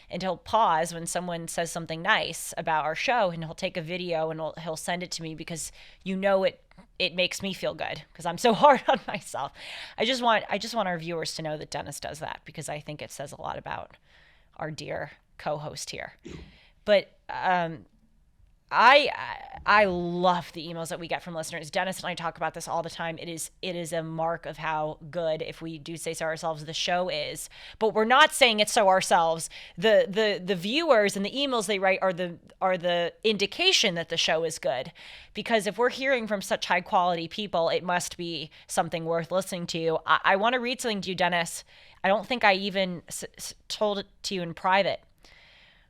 Speaker 1: And he'll pause when someone says something nice about our show, and he'll take a video and he'll send it to me because, you know, it makes me feel good because I'm so hard on myself. I just want our viewers to know that Dennis does that, because I think it says a lot about our dear co-host here. But I I love the emails that we get from listeners. Dennis and I talk about this all the time. It is a mark of how good, if we do say so ourselves, the show is. But we're not saying it so ourselves. The viewers and the emails they write are the indication that the show is good. Because if we're hearing from such high quality people, it must be something worth listening to. I want to read something to you, Dennis. I don't think I even told it to you in private.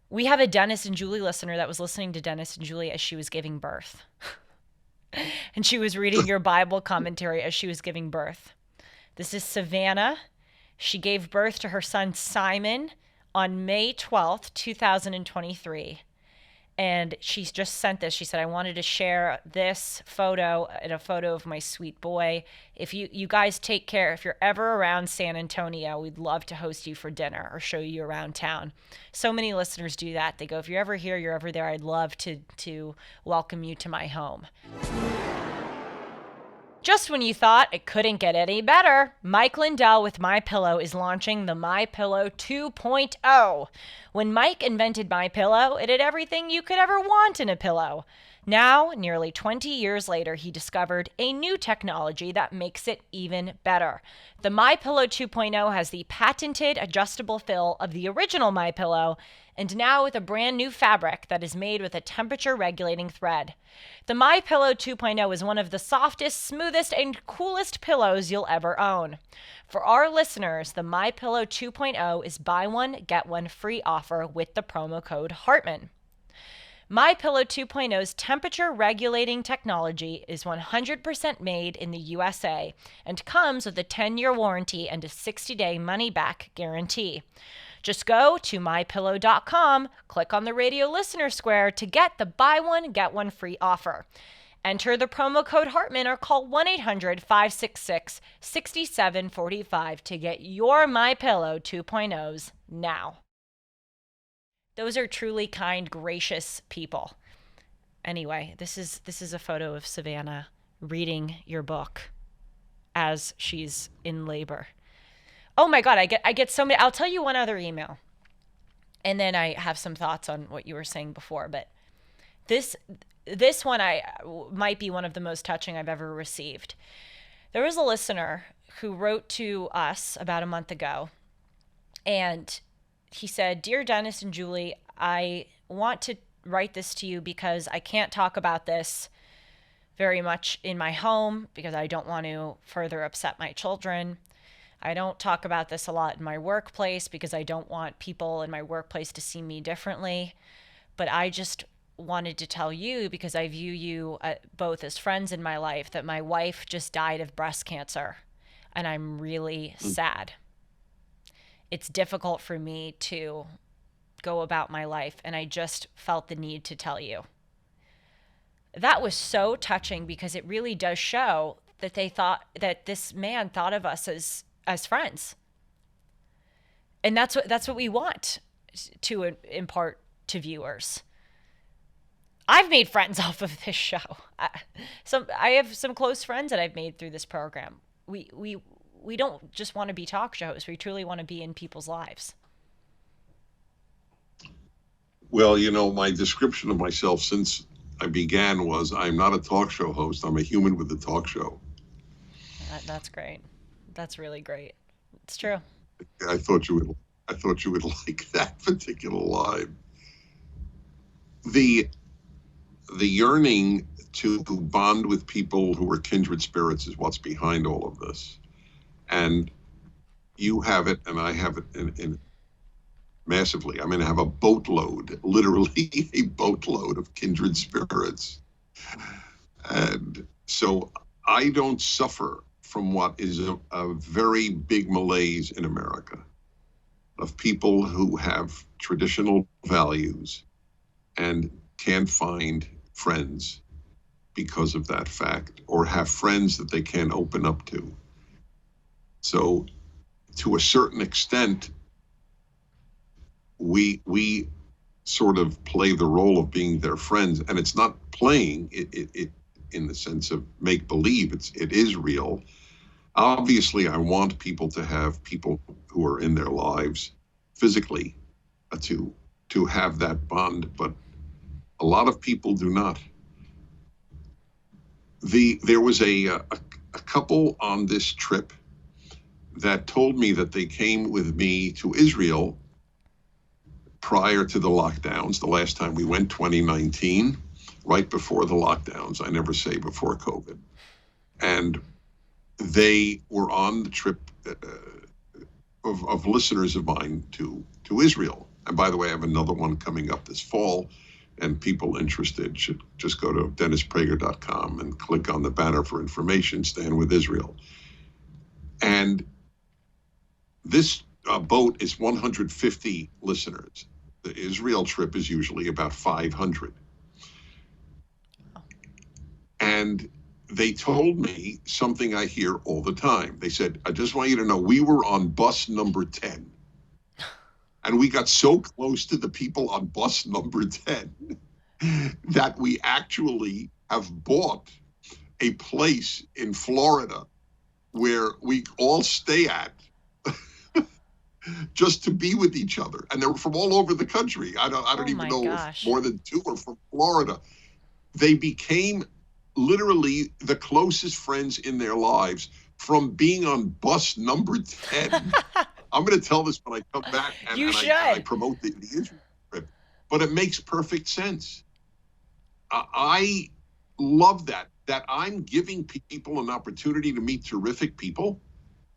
Speaker 1: We have a Dennis and Julie listener that was listening to Dennis and Julie as she was giving birth. And she was reading your Bible commentary as she was giving birth. This is Savannah. She gave birth to her son Simon on May 12th, 2023. And she's just sent this. She said, I wanted to share this photo and a photo of my sweet boy. If you guys take care, if you're ever around San Antonio, we'd love to host you for dinner or show you around town. So many listeners do that. They go, if you're ever here, you're ever there, I'd love to welcome you to my home. Just when you thought it couldn't get any better, Mike Lindell with MyPillow is launching the MyPillow 2.0. When Mike invented MyPillow, it had everything you could ever want in a pillow. Now, nearly 20 years later, he discovered a new technology that makes it even better. The MyPillow 2.0 has the patented adjustable fill of the original MyPillow, and now with a brand new fabric that is made with a temperature-regulating thread. The MyPillow 2.0 is one of the softest, smoothest, and coolest pillows you'll ever own. For our listeners, the MyPillow 2.0 is buy one, get one free offer with the promo code Hartman. MyPillow 2.0's temperature-regulating technology is 100% made in the USA and comes with a 10-year warranty and a 60-day money-back guarantee. Just go to mypillow.com, click on the radio listener square to get the buy one, get one free offer. Enter the promo code Hartman or call 1-800-566-6745 to get your MyPillow 2.0s now. Those are truly kind, gracious people. Anyway, this is a photo of Savannah reading your book as she's in labor. Oh my God, I get so many. I'll tell you one other email, and then I have some thoughts on what you were saying before. But this one might be one of the most touching I've ever received. There was a listener who wrote to us about a month ago, and he said, Dear Dennis and Julie, I want to write this to you because I can't talk about this very much in my home because I don't want to further upset my children. I don't talk about this a lot in my workplace because I don't want people in my workplace to see me differently. But I just wanted to tell you, because I view you both as friends in my life, that my wife just died of breast cancer, and I'm really sad. It's difficult for me to go about my life, and I just felt the need to tell you. That was so touching because it really does show that they thought that this man thought of us as friends. And that's what we want to impart to viewers. I've made friends off of this show. I have some close friends that I've made through this program. We don't just want to be talk shows. We truly want to be in people's lives.
Speaker 2: Well, my description of myself since I began was I'm not a talk show host. I'm a human with a talk show.
Speaker 1: That's great. That's really great. It's true.
Speaker 2: I thought you would like that particular line. The yearning to bond with people who are kindred spirits is what's behind all of this. And you have it, and I have it in massively. I mean, I have a boatload, literally a boatload of kindred spirits. And so I don't suffer from what is a very big malaise in America of people who have traditional values and can't find friends because of that fact, or have friends that they can't open up to. So to a certain extent, we sort of play the role of being their friends, and it's not playing it in the sense of make believe. It is real. Obviously, I want people to have people who are in their lives physically to have that bond, but A lot of people do not. There was a couple on this trip that told me that they came with me to Israel prior to the lockdowns. The last time we went, 2019, right before the lockdowns. I never say before COVID. And they were on the trip of listeners of mine to Israel. And by the way, I have another one coming up this fall, and people interested should just go to DennisPrager.com and click on the banner for information, Stand with Israel. And this boat is 150 listeners. The Israel trip is usually about 500. And they told me something I hear all the time. They said, I just want you to know, we were on bus number 10. And we got so close to the people on bus number 10 that we actually have bought a place in Florida where we all stay at just to be with each other. And they're from all over the country. I don't even know if more than 2 are from Florida. They became literally the closest friends in their lives from being on bus number 10. I'm going to tell this when I come back and I promote the Israel trip. But it makes perfect sense. I love that I'm giving people an opportunity to meet terrific people.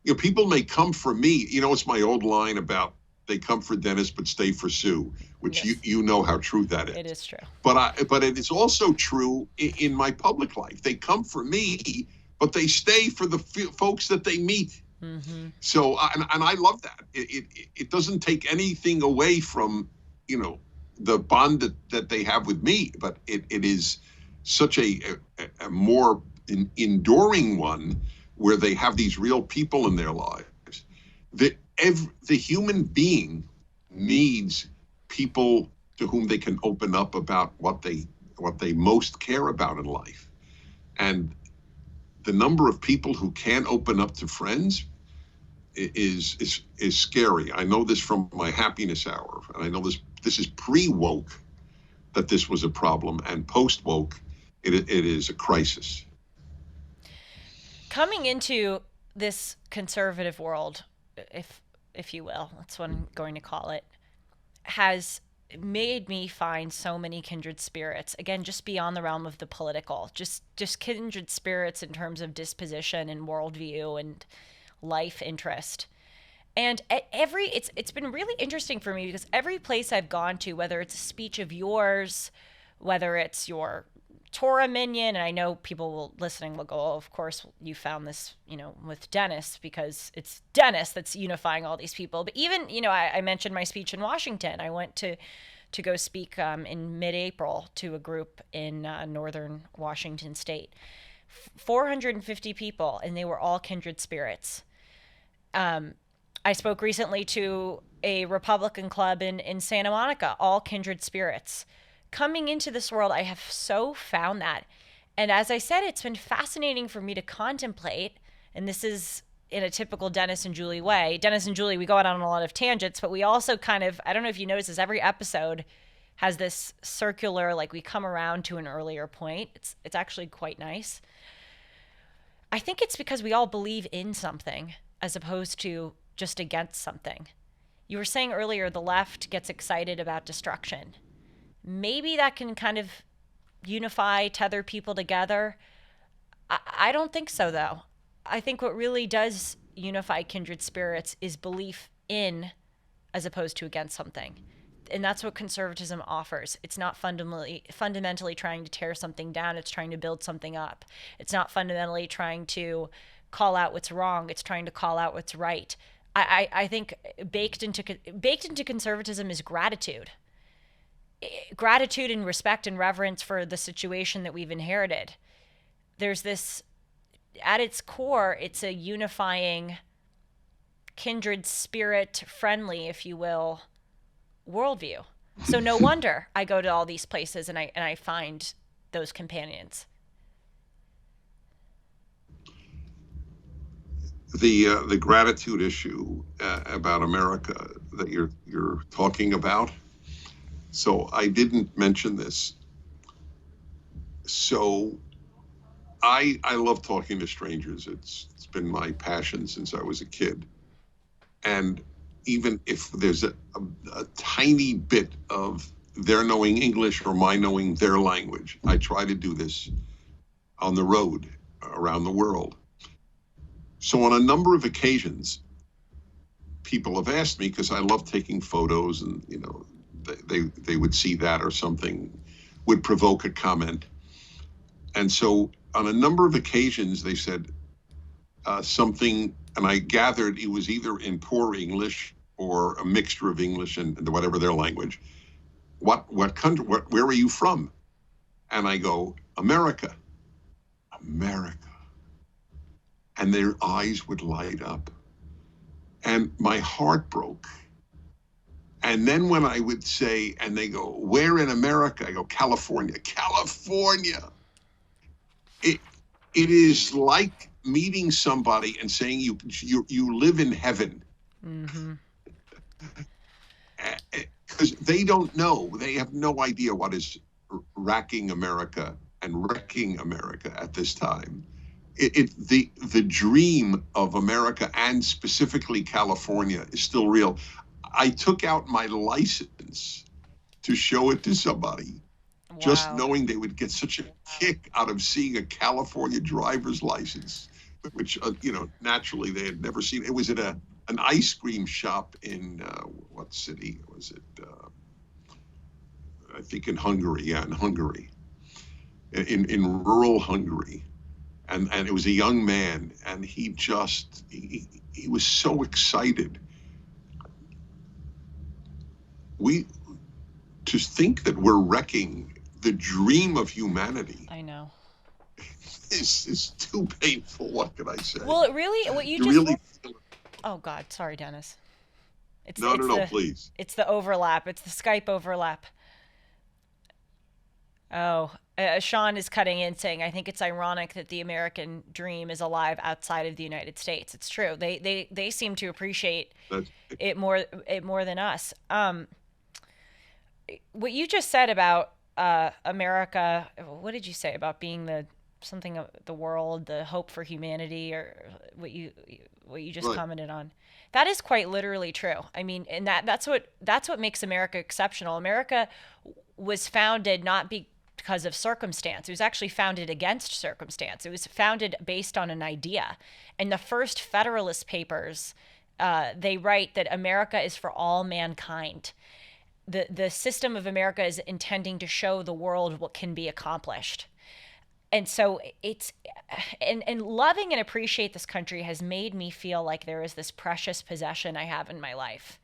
Speaker 2: You know, people may come for me. You know, it's my old line about they come for Dennis but stay for Sue, which
Speaker 1: yes.
Speaker 2: you know how true that is.
Speaker 1: It is true.
Speaker 2: But it is also true in my public life. They come for me, but they stay for the folks that they meet. Mm-hmm. So, and I love that. It doesn't take anything away from, you know, the bond that they have with me, but it is such a more enduring one where they have these real people in their lives. The human being needs people to whom they can open up about what they most care about in life. And the number of people who can't open up to friends is scary. I know this from my happiness hour, and I know this is pre-woke that this was a problem, and post-woke it is a crisis.
Speaker 1: Coming into this conservative world, if you will, that's what I'm going to call it, has made me find so many kindred spirits. Again, just beyond the realm of the political, just kindred spirits in terms of disposition and worldview and life interest. And at it's been really interesting for me because every place I've gone to, whether it's a speech of yours, whether it's your Torah minion, and I know people listening will go, oh, of course you found this, you know, with Dennis, because it's Dennis that's unifying all these people. But even, you know, I mentioned my speech in Washington. I went to go speak in mid-April to a group in northern Washington state. 450 people, and they were all kindred spirits. I spoke recently to a Republican club in Santa Monica, all kindred spirits. Coming into this world, I have so found that. And as I said, it's been fascinating for me to contemplate, and this is in a typical Dennis and Julie way. Dennis and Julie, we go out on a lot of tangents, but we also kind of, I don't know if you notice this, every episode has this circular, like we come around to an earlier point. It's actually quite nice. I think it's because we all believe in something as opposed to just against something. You were saying earlier the left gets excited about destruction. Maybe that can kind of unify, tether people together. I don't think so, though. I think what really does unify kindred spirits is belief in as opposed to against something. And that's what conservatism offers. It's not fundamentally trying to tear something down. It's trying to build something up. It's not fundamentally trying to call out what's wrong. It's trying to call out what's right. I think baked into conservatism is gratitude. Gratitude and respect and reverence for the situation that we've inherited. There's this, at its core, it's a unifying, kindred spirit friendly, if you will, worldview. So no wonder I go to all these places and I find those companions.
Speaker 2: The gratitude issue about America that you're talking about. So I didn't mention this So I love talking to strangers. It's been my passion since I was a kid. And even if there's a tiny bit of their knowing English or my knowing their language, I try to do this on the road around the world. So on a number of occasions, people have asked me, because I love taking photos, and they would see that or something would provoke a comment. And so on a number of occasions, they said something, and I gathered it was either in poor English or a mixture of English and whatever their language. What country? Where are you from? And I go, America. America. And their eyes would light up. And my heart broke. And then when I would say, and they go, where in America? I go, California. California. It is like meeting somebody and saying you live in heaven.
Speaker 1: Mm-hmm.
Speaker 2: Because they don't know. They have no idea what is racking America and wrecking America at this time. The dream of America, and specifically California, is still real. I took out my license to show it to somebody, just knowing they would get such a kick out of seeing a California driver's license, which naturally they had never seen. It was at an ice cream shop in what city was it? I think in Hungary. Yeah, in Hungary, in rural Hungary. And it was a young man, and he was so excited. To think that we're wrecking the dream of humanity.
Speaker 1: I know.
Speaker 2: Is too painful. What can I say?
Speaker 1: Well, what you just
Speaker 2: really.
Speaker 1: Oh God, sorry, Dennis.
Speaker 2: No, please.
Speaker 1: It's the overlap. It's the Skype overlap. Oh, Sean is cutting in saying, I think it's ironic that the American dream is alive outside of the United States. It's true. They seem to appreciate it more than us. What you just said about America, what did you say about being the world, the hope for humanity, or what you just commented on? That is quite literally true. I mean, and that's what makes America exceptional. America was founded not because of circumstance. It was actually founded against circumstance. It was founded based on an idea. In the first Federalist Papers, they write that America is for all mankind. The system of America is intending to show the world what can be accomplished. And so and loving and appreciate this country has made me feel like there is this precious possession I have in my life.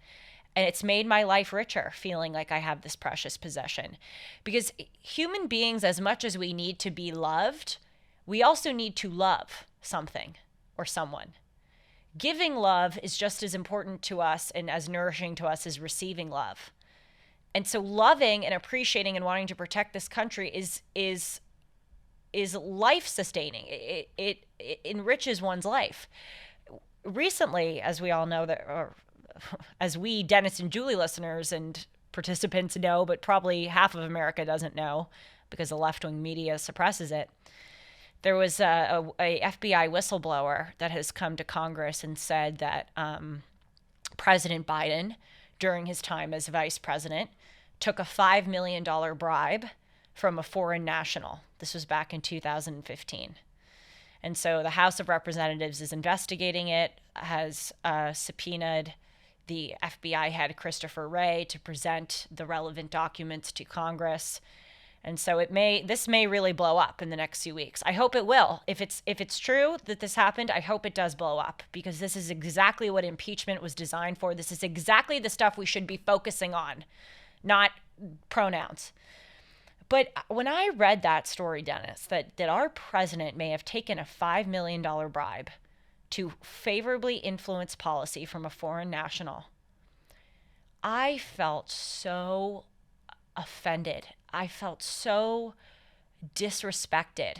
Speaker 1: And it's made my life richer, feeling like I have this precious possession. Because human beings, as much as we need to be loved, we also need to love something or someone. Giving love is just as important to us and as nourishing to us as receiving love. And so loving and appreciating and wanting to protect this country is life sustaining. It enriches one's life. Recently, as we all know, as we Dennis and Julie listeners and participants know, but probably half of America doesn't know because the left-wing media suppresses it, there was a FBI whistleblower that has come to Congress and said that President Biden, during his time as vice president, took a $5 million bribe from a foreign national. This was back in 2015. And so the House of Representatives is investigating it, has subpoenaed the FBI head, Christopher Wray, to present the relevant documents to Congress. And so this may really blow up in the next few weeks. I hope it will. If it's true that this happened, I hope it does blow up, because this is exactly what impeachment was designed for. This is exactly the stuff we should be focusing on, not pronouns. But when I read that story, Dennis, that our president may have taken a $5 million bribe to favorably influence policy from a foreign national, I felt so offended. I felt so disrespected.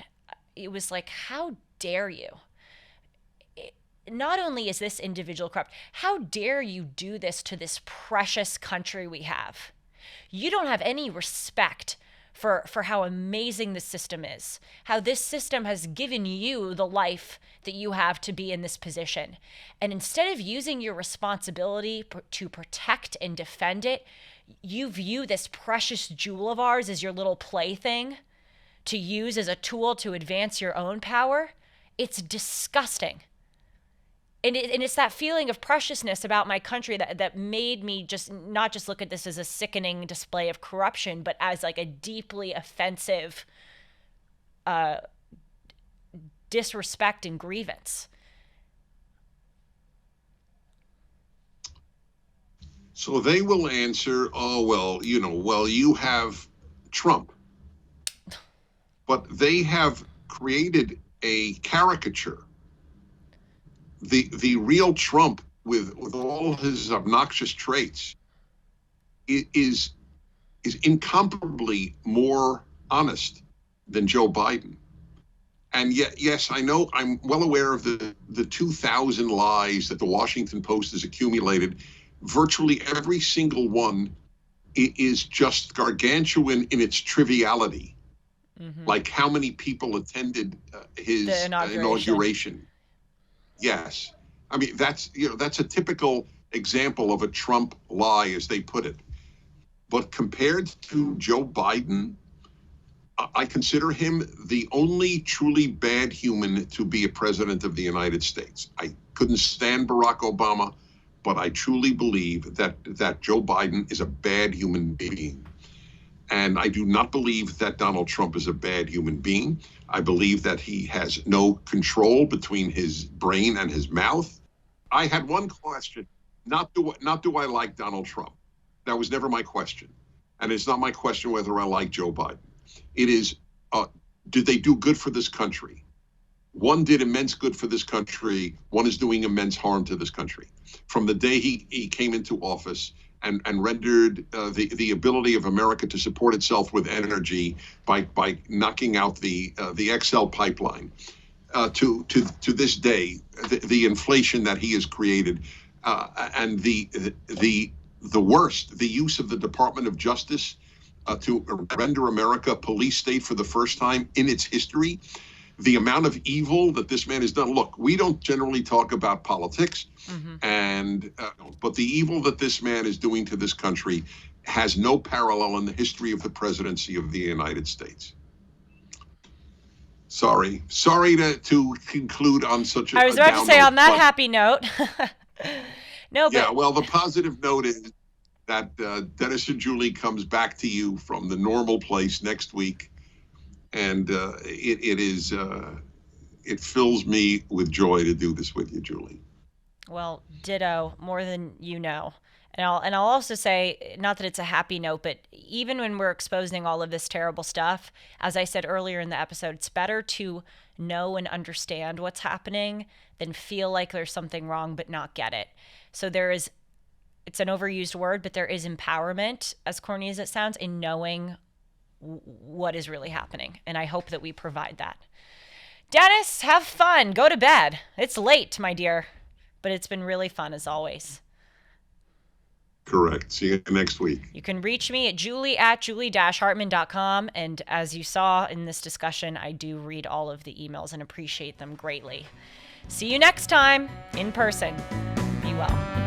Speaker 1: It was like, how dare you? Not only is this individual corrupt, how dare you do this to this precious country we have? You don't have any respect for how amazing the system is, how this system has given you the life that you have to be in this position. And instead of using your responsibility to protect and defend it, you view this precious jewel of ours as your little plaything to use as a tool to advance your own power. It's disgusting. And it's that feeling of preciousness about my country that made me just not just look at this as a sickening display of corruption, but as like a deeply offensive disrespect and grievance.
Speaker 2: So they will answer, oh, well, you have Trump. But they have created a caricature. The real Trump, with all his obnoxious traits, is incomparably more honest than Joe Biden. And yet, yes, I know, I'm well aware of the 2,000 lies that the Washington Post has accumulated. Virtually every single one is just gargantuan in its triviality. Mm-hmm. Like how many people attended his inauguration. Yes. I mean, that's a typical example of a Trump lie, as they put it. But compared to Joe Biden, I consider him the only truly bad human to be a president of the United States. I couldn't stand Barack Obama, but I truly believe that Joe Biden is a bad human being. And I do not believe that Donald Trump is a bad human being. I believe that he has no control between his brain and his mouth. I had one question, not do I like Donald Trump? That was never my question. And it's not my question whether I like Joe Biden. It is, did they do good for this country? One did immense good for this country. One is doing immense harm to this country. From the day he came into office, and rendered the ability of America to support itself with energy by knocking out the XL pipeline, to this day, the inflation that he has created, and the worst, the use of the Department of Justice to render America a police state for the first time in its history. The amount of evil that this man has done. Look, we don't generally talk about politics, but the evil that this man is doing to this country has no parallel in the history of the presidency of the United States. Sorry to conclude on such a
Speaker 1: I was about to say on that happy note. No, but...
Speaker 2: Yeah, well, the positive note is that Dennis and Julie comes back to you from the normal place next week. And it fills me with joy to do this with you, Julie.
Speaker 1: Well, ditto, more than you know. And I'll also say, not that it's a happy note, but even when we're exposing all of this terrible stuff, as I said earlier in the episode, it's better to know and understand what's happening than feel like there's something wrong but not get it. So it's an overused word, but there is empowerment, as corny as it sounds, in knowing what is really happening. And I hope that we provide that. Dennis, have fun. Go to bed. It's late, my dear, but it's been really fun as always.
Speaker 2: Correct. See you next week.
Speaker 1: You can reach me at julie@julie-hartman.com. And as you saw in this discussion, I do read all of the emails and appreciate them greatly. See you next time in person. Be well.